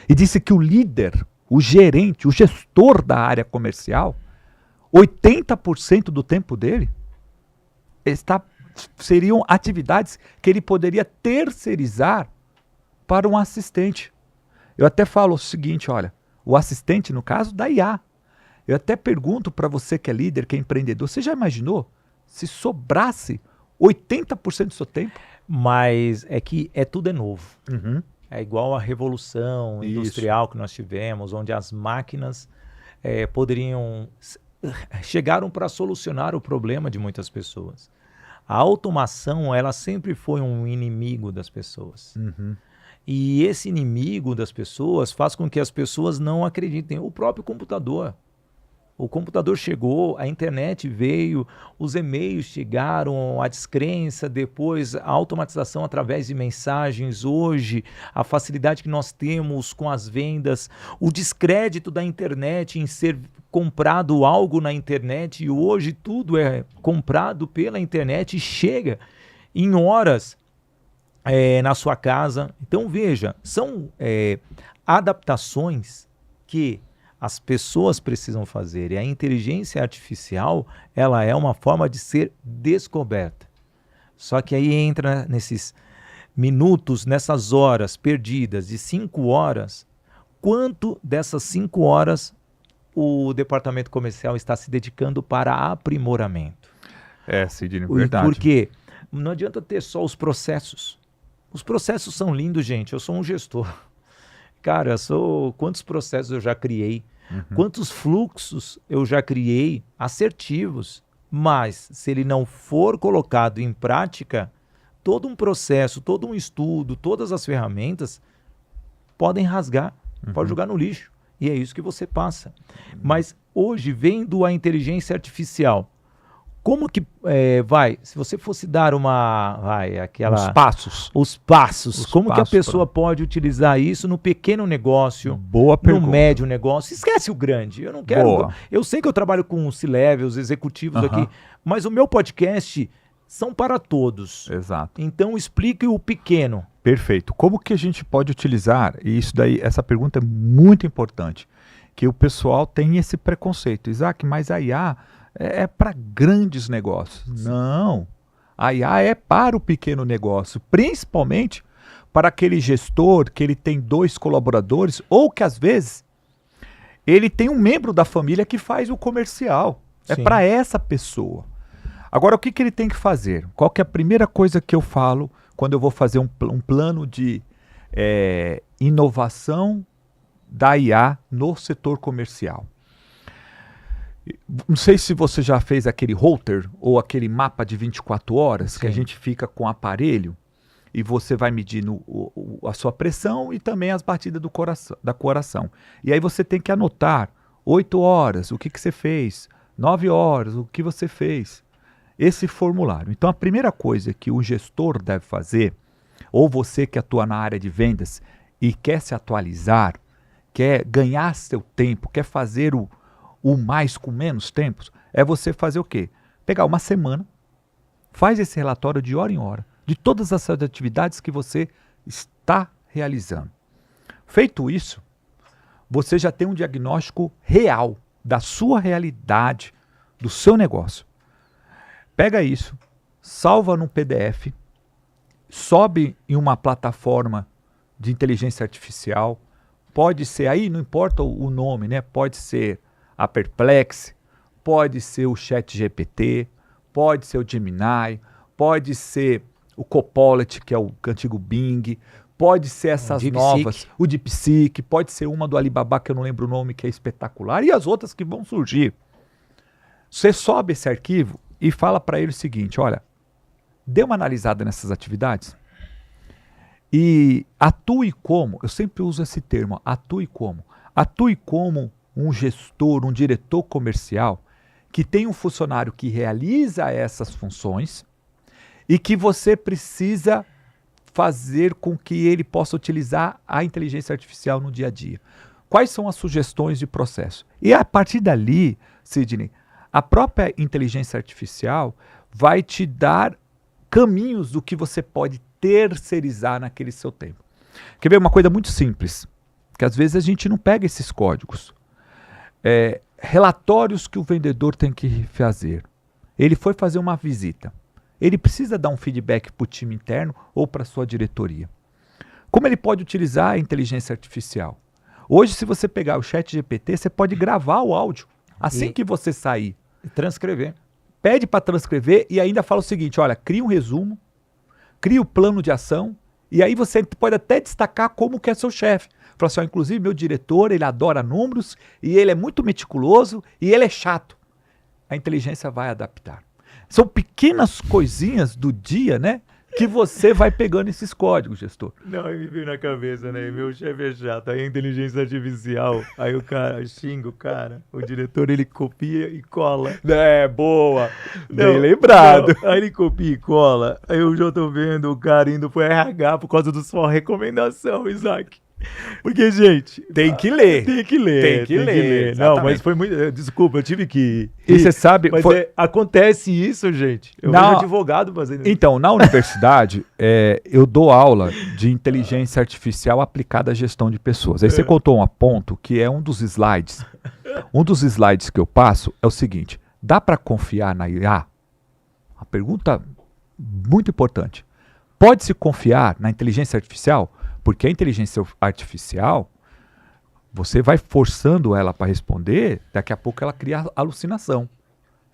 E disse que o líder, o gerente, o gestor da área comercial, 80% do tempo dele seriam atividades que ele poderia terceirizar para um assistente. Eu até falo o seguinte, olha, o assistente no caso da IA. Eu até pergunto para você que é líder, que é empreendedor, você já imaginou se sobrasse 80% do seu tempo? Mas é que tudo é novo. Uhum. É igual a revolução industrial que nós tivemos, onde as máquinas chegaram para solucionar o problema de muitas pessoas. A automação, ela sempre foi um inimigo das pessoas. Uhum. E esse inimigo das pessoas faz com que as pessoas não acreditem. O próprio computador. O computador chegou, a internet veio, os e-mails chegaram, a descrença, depois a automatização através de mensagens, hoje a facilidade que nós temos com as vendas, o descrédito da internet em ser comprado algo na internet, e hoje tudo é comprado pela internet e chega em horas na sua casa. Então veja, são adaptações que as pessoas precisam fazer, e a inteligência artificial, ela é uma forma de ser descoberta. Só que aí entra nesses minutos, nessas horas perdidas de 5 horas, quanto dessas 5 horas o departamento comercial está se dedicando para aprimoramento? Sidney, verdade. Porque não adianta ter só os processos. Os processos são lindos, gente. Eu sou um gestor. Cara, quantos processos eu já criei, quantos fluxos eu já criei assertivos, mas se ele não for colocado em prática, todo um processo, todo um estudo, todas as ferramentas podem rasgar, pode jogar no lixo, e é isso que você passa. Mas hoje, vendo a inteligência artificial, como que se você fosse dar os passos, como que a pessoa pode utilizar isso no pequeno negócio, no médio negócio? Esquece o grande, eu não quero. Eu sei que eu trabalho com C-levels, executivos aqui, mas o meu podcast são para todos. Exato. Então explique o pequeno. Perfeito. Como que a gente pode utilizar, e essa pergunta é muito importante, que o pessoal tem esse preconceito. Isaac, mas a IA é para grandes negócios. Não. A IA é para o pequeno negócio, principalmente para aquele gestor que ele tem 2 colaboradores, ou que às vezes ele tem um membro da família que faz o comercial. É para essa pessoa. Agora, o que ele tem que fazer? Qual que é a primeira coisa que eu falo quando eu vou fazer um plano de inovação da IA no setor comercial? Não sei se você já fez aquele holter ou aquele mapa de 24 horas, que a gente fica com o aparelho e você vai medindo a sua pressão e também as batidas da coração. E aí você tem que anotar 8 horas, o que você fez, 9 horas, o que você fez. Esse formulário. Então a primeira coisa que o gestor deve fazer, ou você que atua na área de vendas e quer se atualizar, quer ganhar seu tempo, quer fazer o mais com menos tempos, é você fazer o quê? Pegar uma semana, faz esse relatório de hora em hora, de todas as atividades que você está realizando. Feito isso, você já tem um diagnóstico real da sua realidade, do seu negócio. Pega isso, salva num PDF, sobe em uma plataforma de inteligência artificial, pode ser, aí não importa o nome, né? Pode ser a Perplexity, pode ser o ChatGPT, pode ser o Gemini, pode ser o Copilot, que é o antigo Bing, pode ser essas novas, o DeepSeek, pode ser uma do Alibaba, que eu não lembro o nome, que é espetacular, e as outras que vão surgir. Você sobe esse arquivo e fala para ele o seguinte, olha, dê uma analisada nessas atividades e atue como, eu sempre uso esse termo, atue como um gestor, um diretor comercial que tem um funcionário que realiza essas funções e que você precisa fazer com que ele possa utilizar a inteligência artificial no dia a dia. Quais são as sugestões de processo? E a partir dali, Sidney, a própria inteligência artificial vai te dar caminhos do que você pode terceirizar naquele seu tempo. Quer ver uma coisa muito simples, que às vezes a gente não pega esses códigos. Relatórios que o vendedor tem que fazer. Ele foi fazer uma visita. Ele precisa dar um feedback para o time interno ou para a sua diretoria. Como ele pode utilizar a inteligência artificial? Hoje, se você pegar o ChatGPT, você pode gravar o áudio assim que você sair. Transcrever. Pede para transcrever e ainda fala o seguinte, olha, cria um resumo, cria o plano de ação e aí você pode até destacar como que é seu chefe. Fala assim, ó, inclusive meu diretor, ele adora números e ele é muito meticuloso e ele é chato. A inteligência vai adaptar. São pequenas coisinhas do dia, né? Que você vai pegando esses códigos, gestor. Não, aí me veio na cabeça, né? Meu chefe é chato, aí a inteligência artificial, aí o cara xinga o cara, o diretor ele copia e cola. Boa! Bem lembrado. Não, aí ele copia e cola, aí eu já tô vendo o cara indo pro RH por causa da sua recomendação, Isaac. Porque, gente... Tem que ler. Tem que ler. Não, mas foi muito... Desculpa, eu tive que... E você sabe... Mas acontece isso, gente. Eu vejo advogado fazendo isso. Então, na universidade, eu dou aula de inteligência artificial aplicada à gestão de pessoas. Aí você contou um ponto que é um dos slides. Um dos slides que eu passo é o seguinte. Dá para confiar na IA? Uma pergunta muito importante. Pode-se confiar na inteligência artificial? Porque a inteligência artificial, você vai forçando ela para responder, daqui a pouco ela cria alucinação.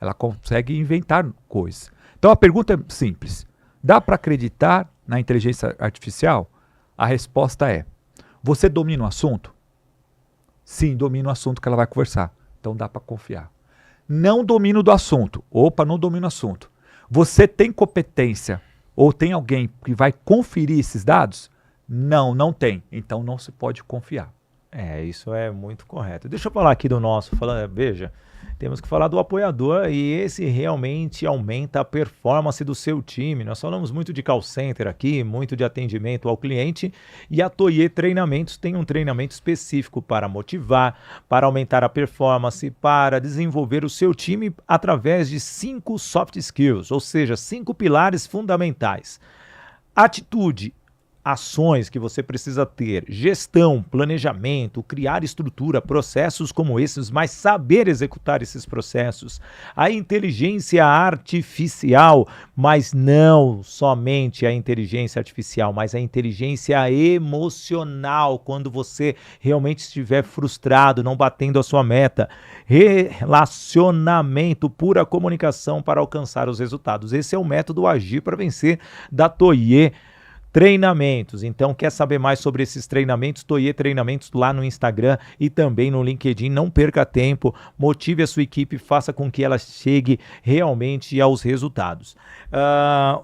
Ela consegue inventar coisas. Então a pergunta é simples. Dá para acreditar na inteligência artificial? A resposta é, você domina o assunto? Sim, domina o assunto que ela vai conversar. Então dá para confiar. Não domino do assunto. Opa, não domino o assunto. Você tem competência ou tem alguém que vai conferir esses dados? Não, não tem. Então não se pode confiar. Isso é muito correto. Deixa eu falar aqui do nosso. Veja, temos que falar do apoiador e esse realmente aumenta a performance do seu time. Nós falamos muito de call center aqui, muito de atendimento ao cliente e a Toye Treinamentos tem um treinamento específico para motivar, para aumentar a performance, para desenvolver o seu time através de 5 soft skills, ou seja, 5 pilares fundamentais. Atitude, ações que você precisa ter, gestão, planejamento, criar estrutura, processos como esses, mas saber executar esses processos. A inteligência artificial, mas não somente a inteligência artificial, mas a inteligência emocional, quando você realmente estiver frustrado, não batendo a sua meta. Relacionamento, pura comunicação para alcançar os resultados. Esse é o método Agir para Vencer da Toye Treinamentos. Então, quer saber mais sobre esses treinamentos? Toye Treinamentos lá no Instagram e também no LinkedIn. Não perca tempo, motive a sua equipe, faça com que ela chegue realmente aos resultados.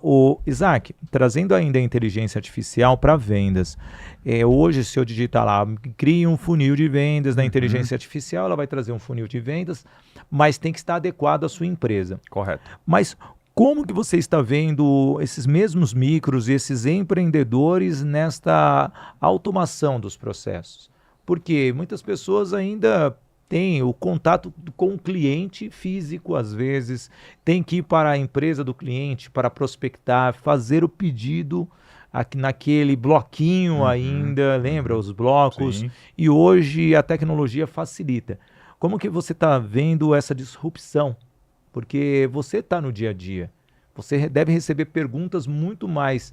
O Isaac, trazendo ainda a inteligência artificial para vendas. Hoje, se eu digitar lá, crie um funil de vendas na inteligência artificial, ela vai trazer um funil de vendas, mas tem que estar adequado à sua empresa. Correto. Mas como que você está vendo esses mesmos micros e esses empreendedores nesta automação dos processos? Porque muitas pessoas ainda têm o contato com o cliente físico, às vezes, tem que ir para a empresa do cliente para prospectar, fazer o pedido aqui naquele bloquinho ainda, lembra os blocos? Sim. E hoje a tecnologia facilita. Como que você está vendo essa disrupção? Porque você está no dia a dia, Você deve receber perguntas muito mais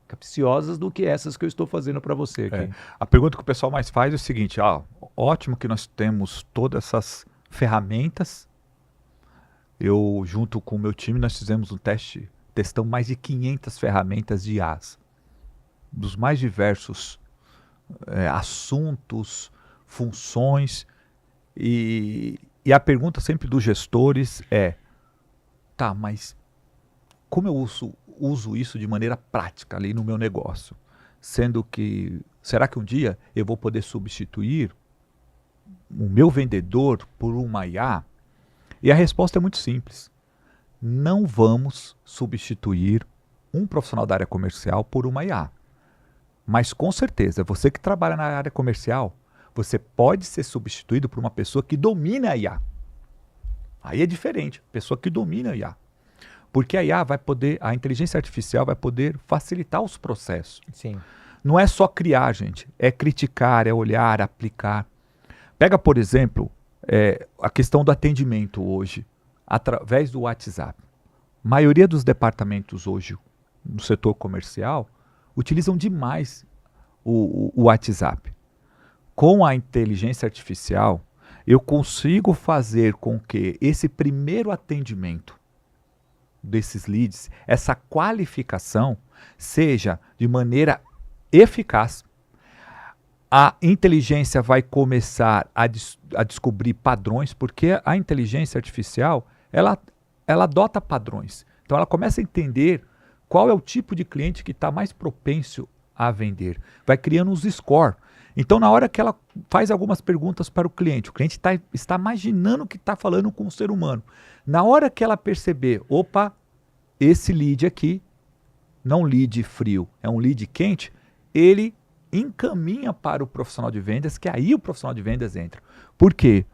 capciosas do que essas que eu estou fazendo para você aqui. A pergunta que o pessoal mais faz é o seguinte, ótimo que nós temos todas essas ferramentas. Eu, junto com o meu time, nós fizemos um teste, testamos mais de 500 ferramentas de IAs, dos mais diversos assuntos, funções, e a pergunta sempre dos gestores é, tá, mas como eu uso isso de maneira prática ali no meu negócio? Sendo que, será que um dia eu vou poder substituir o meu vendedor por uma IA? E a resposta é muito simples. Não vamos substituir um profissional da área comercial por uma IA. Mas com certeza, você que trabalha na área comercial, você pode ser substituído por uma pessoa que domina a IA. Aí é diferente, pessoa que domina a IA. Porque a IA a inteligência artificial vai poder facilitar os processos. Sim. Não é só criar, gente, é criticar, é olhar, aplicar. Pega, por exemplo, a questão do atendimento hoje, através do WhatsApp. A maioria dos departamentos hoje, no setor comercial, utilizam demais o WhatsApp. Com a inteligência artificial, eu consigo fazer com que esse primeiro atendimento desses leads, essa qualificação, seja de maneira eficaz. A inteligência vai começar a descobrir padrões, porque a inteligência artificial, ela adota padrões. Então ela começa a entender qual é o tipo de cliente que está mais propenso a vender. Vai criando os score. Então na hora que ela faz algumas perguntas para o cliente está imaginando que está falando com um ser humano. Na hora que ela perceber, opa, esse lead aqui, não lead frio, é um lead quente, ele encaminha para o profissional de vendas, que aí o profissional de vendas entra. Por quê?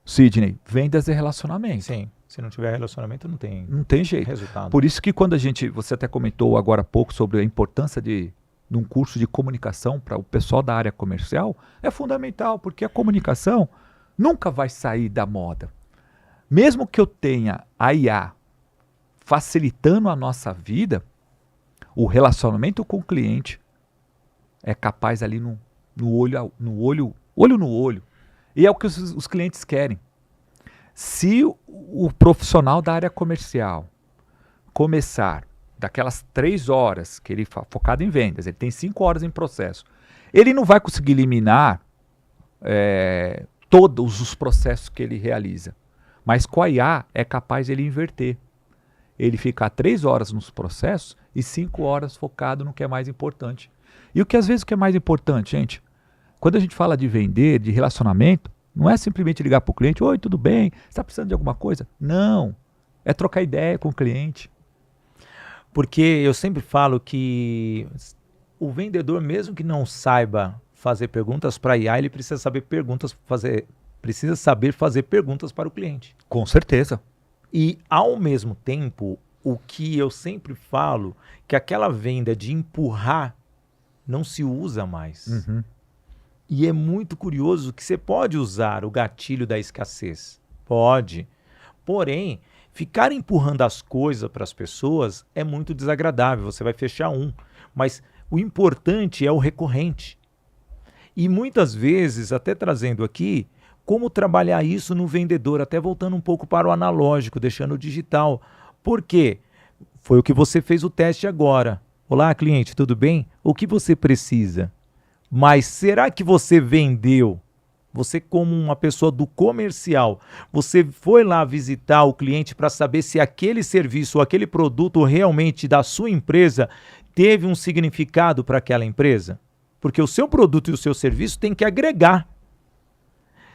Sidney, vendas é relacionamento. Sim, se não tiver relacionamento não tem jeito. Resultado. Por isso que quando você até comentou agora há pouco sobre a importância de um curso de comunicação para o pessoal da área comercial, é fundamental, porque a comunicação nunca vai sair da moda. Mesmo que eu tenha a IA facilitando a nossa vida, o relacionamento com o cliente é capaz ali no olho no olho. E é o que os clientes querem. Se o profissional da área comercial começar daquelas 3 horas que ele focado em vendas, ele tem 5 horas em processo, ele não vai conseguir eliminar todos os processos que ele realiza. Mas com a IA é capaz de ele inverter. Ele ficar 3 horas nos processos e 5 horas focado no que é mais importante. E o que às vezes o que é mais importante, gente, quando a gente fala de vender, de relacionamento, não é simplesmente ligar para o cliente, oi, tudo bem, você está precisando de alguma coisa? Não, é trocar ideia com o cliente. Porque eu sempre falo que o vendedor, mesmo que não saiba fazer perguntas para a IA, ele precisa saber fazer perguntas para o cliente. Com certeza. E, ao mesmo tempo, o que eu sempre falo, que aquela venda de empurrar não se usa mais. Uhum. E é muito curioso que você pode usar o gatilho da escassez. Pode. Porém, ficar empurrando as coisas para as pessoas é muito desagradável. Você vai fechar um. Mas o importante é o recorrente. E muitas vezes, até trazendo aqui, como trabalhar isso no vendedor, até voltando um pouco para o analógico, deixando o digital. Por quê? Foi o que você fez o teste agora. Olá, cliente, tudo bem? O que você precisa? Mas será que você vendeu? Você, como uma pessoa do comercial, você foi lá visitar o cliente para saber se aquele serviço ou aquele produto realmente da sua empresa teve um significado para aquela empresa? Porque o seu produto e o seu serviço tem que agregar.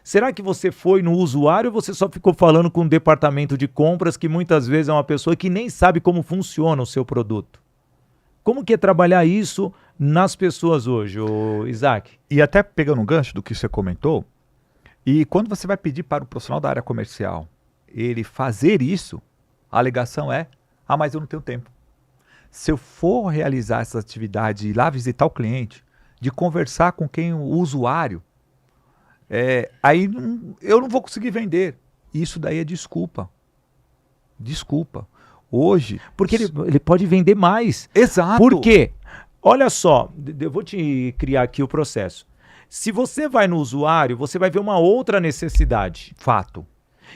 Será que você foi no usuário ou você só ficou falando com o departamento de compras, que muitas vezes é uma pessoa que nem sabe como funciona o seu produto? Como que é trabalhar isso nas pessoas hoje, Isaac? E até pegando um gancho do que você comentou, e quando você vai pedir para o profissional da área comercial ele fazer isso, a alegação é, mas eu não tenho tempo. Se eu for realizar essa atividade, ir lá visitar o cliente, de conversar com o usuário, aí eu não vou conseguir vender. Isso daí é desculpa. Desculpa. hoje... Porque ele pode vender mais. Exato. Por quê? Olha só, eu vou te criar aqui o processo. Se você vai no usuário, você vai ver uma outra necessidade. Fato.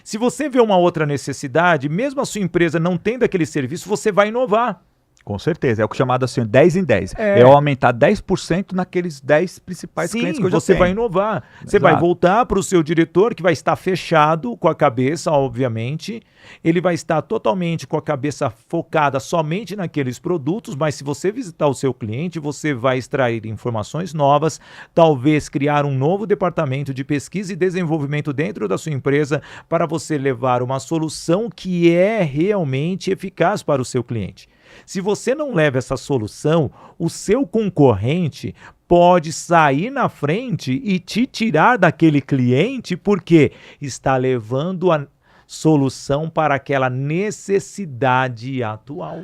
Se você vê uma outra necessidade, mesmo a sua empresa não tendo aquele serviço, você vai inovar. Com certeza, é o que é chamado assim, 10 em 10. É. É eu aumentar 10% naqueles 10 principais clientes que eu já você tenho. vai inovar. Você vai voltar para o seu diretor, que vai estar fechado com a cabeça, obviamente. Ele vai estar totalmente com a cabeça focada somente naqueles produtos, mas se você visitar o seu cliente, você vai extrair informações novas, talvez criar um novo departamento de pesquisa e desenvolvimento dentro da sua empresa para você levar uma solução que é realmente eficaz para o seu cliente. Se você não leva essa solução, o seu concorrente pode sair na frente e te tirar daquele cliente porque está levando a solução para aquela necessidade atual.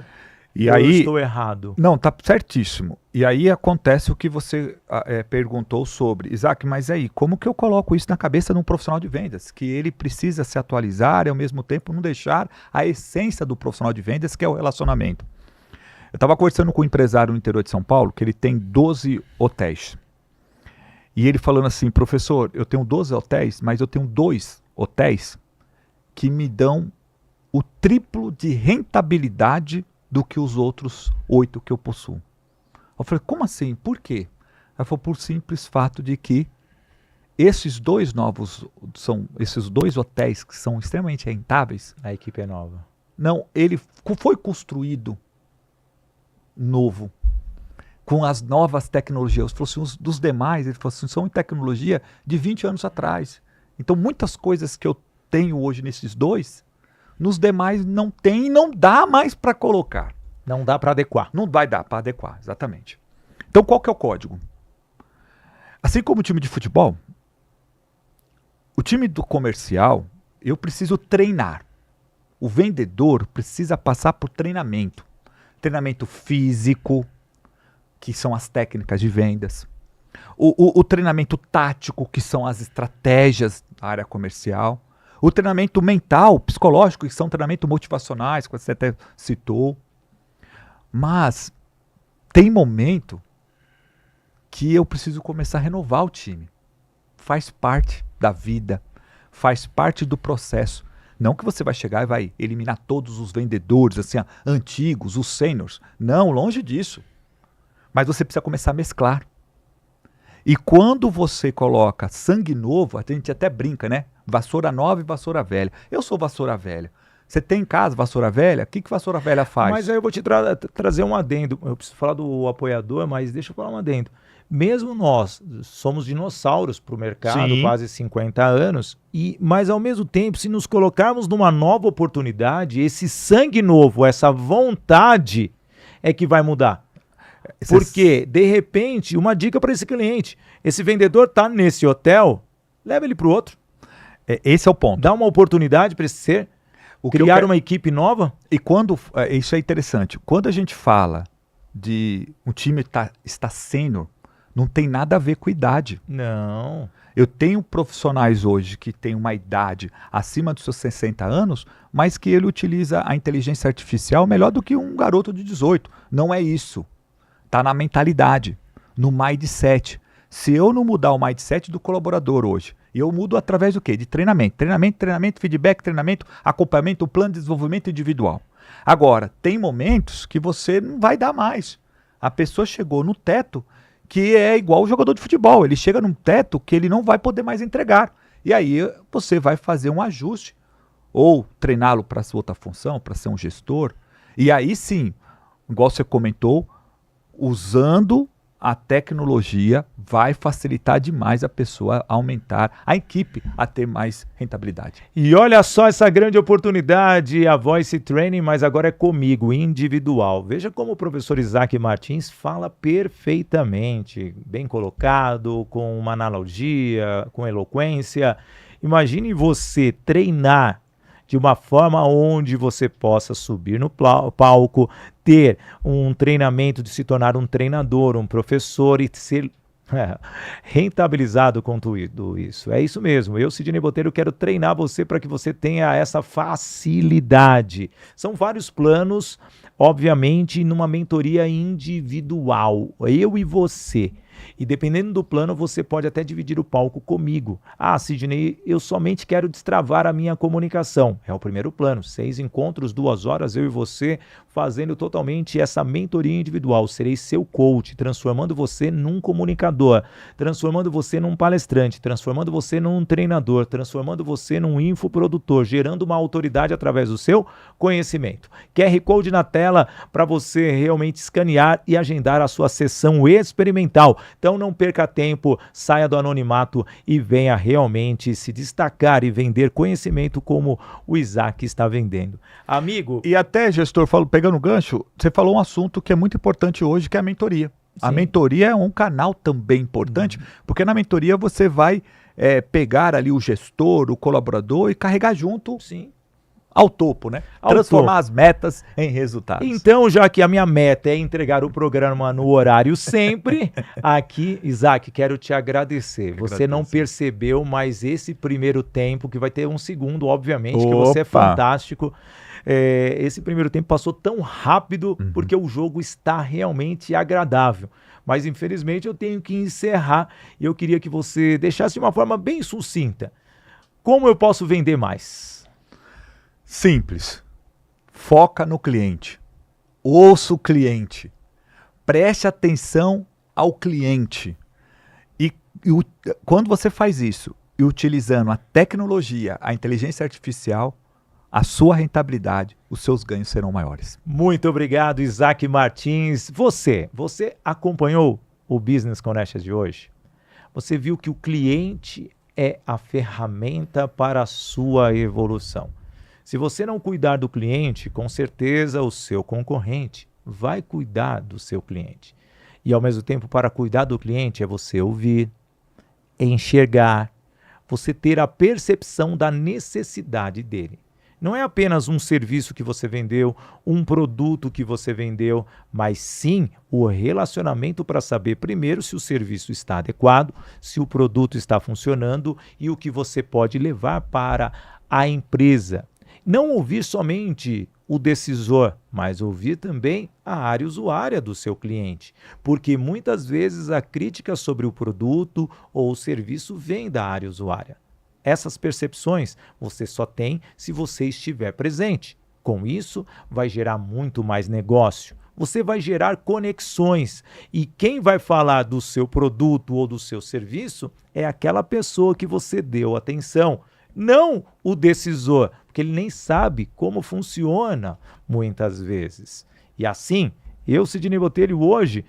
E eu aí, estou errado. Não, tá certíssimo. E aí acontece o que você perguntou sobre. Isaac, mas aí, como que eu coloco isso na cabeça de um profissional de vendas? Que ele precisa se atualizar e ao mesmo tempo não deixar a essência do profissional de vendas, que é o relacionamento. Eu estava conversando com um empresário no interior de São Paulo, que ele tem 12 hotéis. E ele falando assim, professor, eu tenho 12 hotéis, mas eu tenho 2 hotéis que me dão o triplo de rentabilidade do que os outros 8 que eu possuo. Eu falei, como assim? Por quê? Ele falou, por simples fato de que esses 2 hotéis que são extremamente rentáveis. A equipe é nova. Não, ele foi construído novo, com as novas tecnologias. Ele falou assim, dos demais, ele falou assim, são em tecnologia de 20 anos atrás. Então, muitas coisas que eu tenho hoje nesses 2, nos demais não tem e não dá mais para colocar. Não dá para adequar. Não vai dar para adequar, exatamente. Então, qual que é o código? Assim como o time de futebol, o time do comercial, eu preciso treinar. O vendedor precisa passar por treinamento. Treinamento físico, que são as técnicas de vendas. O treinamento tático, que são as estratégias da área comercial. O treinamento mental, psicológico, que são treinamentos motivacionais, que você até citou. Mas tem momento que eu preciso começar a renovar o time. Faz parte da vida, faz parte do processo. Não que você vai chegar e vai eliminar todos os vendedores, assim, antigos, os sêniors. Não, longe disso. Mas você precisa começar a mesclar. E quando você coloca sangue novo, a gente até brinca, né? Vassoura nova e vassoura velha. Eu sou vassoura velha. Você tem em casa vassoura velha? O que vassoura velha faz? Mas aí eu vou te trazer um adendo. Eu preciso falar do apoiador, mas deixa eu falar um adendo. Mesmo nós somos dinossauros para o mercado, Sim. quase 50 anos, mas ao mesmo tempo, se nos colocarmos numa nova oportunidade, esse sangue novo, essa vontade é que vai mudar. Porque, de repente, uma dica para esse cliente, esse vendedor está nesse hotel, leva ele para o outro. Esse é o ponto. Dá uma oportunidade para esse ser, criar uma equipe nova. E quando, isso é interessante, quando a gente fala de um time está sênior, não tem nada a ver com idade. Não. Eu tenho profissionais hoje que têm uma idade acima dos seus 60 anos, mas que ele utiliza a inteligência artificial melhor do que um garoto de 18. Não é isso. Está na mentalidade, no mindset. Se eu não mudar o mindset do colaborador hoje, e eu mudo através do quê? De treinamento. Treinamento, feedback, acompanhamento, plano de desenvolvimento individual. Agora, tem momentos que você não vai dar mais. A pessoa chegou no teto que é igual o jogador de futebol. Ele chega num teto que ele não vai poder mais entregar. E aí você vai fazer um ajuste. Ou treiná-lo para outra função, para ser um gestor. E aí sim, igual você comentou, usando a tecnologia vai facilitar demais a pessoa a aumentar, a equipe a ter mais rentabilidade. E olha só essa grande oportunidade, a Voice Training, mas agora é comigo, individual. Veja como o professor Isaac Martins fala perfeitamente, bem colocado, com uma analogia, com eloquência. Imagine você treinar de uma forma onde você possa subir no palco, ter um treinamento de se tornar um treinador, um professor e ser rentabilizado com tudo isso. É isso mesmo. Eu, Sidney Botelho, quero treinar você para que você tenha essa facilidade. São vários planos, obviamente, numa mentoria individual. Eu e você. E dependendo do plano, você pode até dividir o palco comigo. Ah, Sidney, eu somente quero destravar a minha comunicação. É o primeiro plano. 6 encontros, 2 horas, eu e você, fazendo totalmente essa mentoria individual. Serei seu coach, transformando você num comunicador, transformando você num palestrante, transformando você num treinador, transformando você num infoprodutor, gerando uma autoridade através do seu conhecimento. QR Code na tela para você realmente escanear e agendar a sua sessão experimental. Então não perca tempo, saia do anonimato e venha realmente se destacar e vender conhecimento como o Isaac está vendendo. Amigo... E até, gestor, pegando o gancho, você falou um assunto que é muito importante hoje, que é a mentoria. Sim. A mentoria é um canal também importante, porque na mentoria você vai pegar ali o gestor, o colaborador e carregar junto... Sim. Ao topo, né? Transformar as metas em resultados. Então, já que a minha meta é entregar o programa no horário sempre, aqui, Isaac, quero te agradecer. Você não percebeu, mas esse primeiro tempo, que vai ter um segundo, obviamente, que você é fantástico. Esse primeiro tempo passou tão rápido porque o jogo está realmente agradável. Mas, infelizmente, eu tenho que encerrar e eu queria que você deixasse de uma forma bem sucinta. Como eu posso vender mais? Simples. Foca no cliente. Ouça o cliente. Preste atenção ao cliente. E quando você faz isso, e utilizando a tecnologia, a inteligência artificial, a sua rentabilidade, os seus ganhos serão maiores. Muito obrigado, Isaac Martins. Você acompanhou o Business Connections de hoje? Você viu que o cliente é a ferramenta para a sua evolução. Se você não cuidar do cliente, com certeza o seu concorrente vai cuidar do seu cliente. E ao mesmo tempo, para cuidar do cliente, é você ouvir, enxergar, você ter a percepção da necessidade dele. Não é apenas um serviço que você vendeu, um produto que você vendeu, mas sim o relacionamento para saber primeiro se o serviço está adequado, se o produto está funcionando e o que você pode levar para a empresa. Não ouvir somente o decisor, mas ouvir também a área usuária do seu cliente, porque muitas vezes a crítica sobre o produto ou o serviço vem da área usuária. Essas percepções você só tem se você estiver presente. Com isso, vai gerar muito mais negócio. Você vai gerar conexões e quem vai falar do seu produto ou do seu serviço é aquela pessoa que você deu atenção, não o decisor, porque ele nem sabe como funciona muitas vezes. E assim, eu, Sidney Botelho, hoje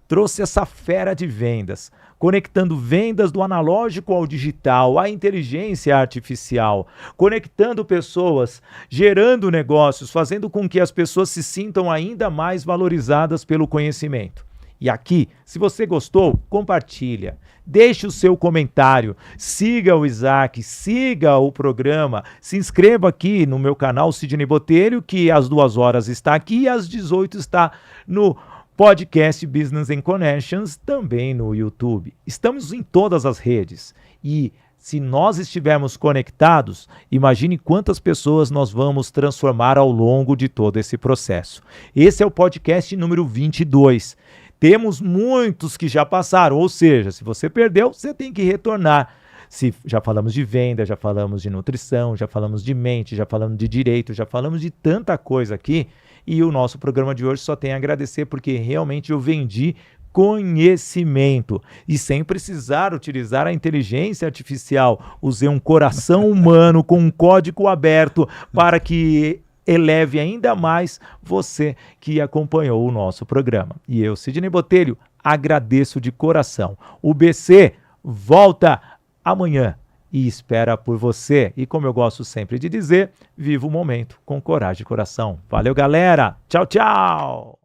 trouxe essa fera de vendas, conectando vendas do analógico ao digital, à inteligência artificial, conectando pessoas, gerando negócios, fazendo com que as pessoas se sintam ainda mais valorizadas pelo conhecimento. E aqui, se você gostou, compartilha, deixe o seu comentário, siga o Isaac, siga o programa, se inscreva aqui no meu canal Sidney Botelho, que às 2 horas está aqui e às 18 está no podcast Business Connections, também no YouTube. Estamos em todas as redes e se nós estivermos conectados, imagine quantas pessoas nós vamos transformar ao longo de todo esse processo. Esse é o podcast número 22. Temos muitos que já passaram, ou seja, se você perdeu, você tem que retornar. Se já falamos de venda, já falamos de nutrição, já falamos de mente, já falamos de direito, já falamos de tanta coisa aqui. E o nosso programa de hoje só tem a agradecer porque realmente eu vendi conhecimento e sem precisar utilizar a inteligência artificial. Usei um coração humano com um código aberto para que eleve ainda mais você que acompanhou o nosso programa. E eu, Sidney Botelho, agradeço de coração. O BC volta amanhã e espera por você. E como eu gosto sempre de dizer, viva o momento com coragem e coração. Valeu, galera! Tchau, tchau!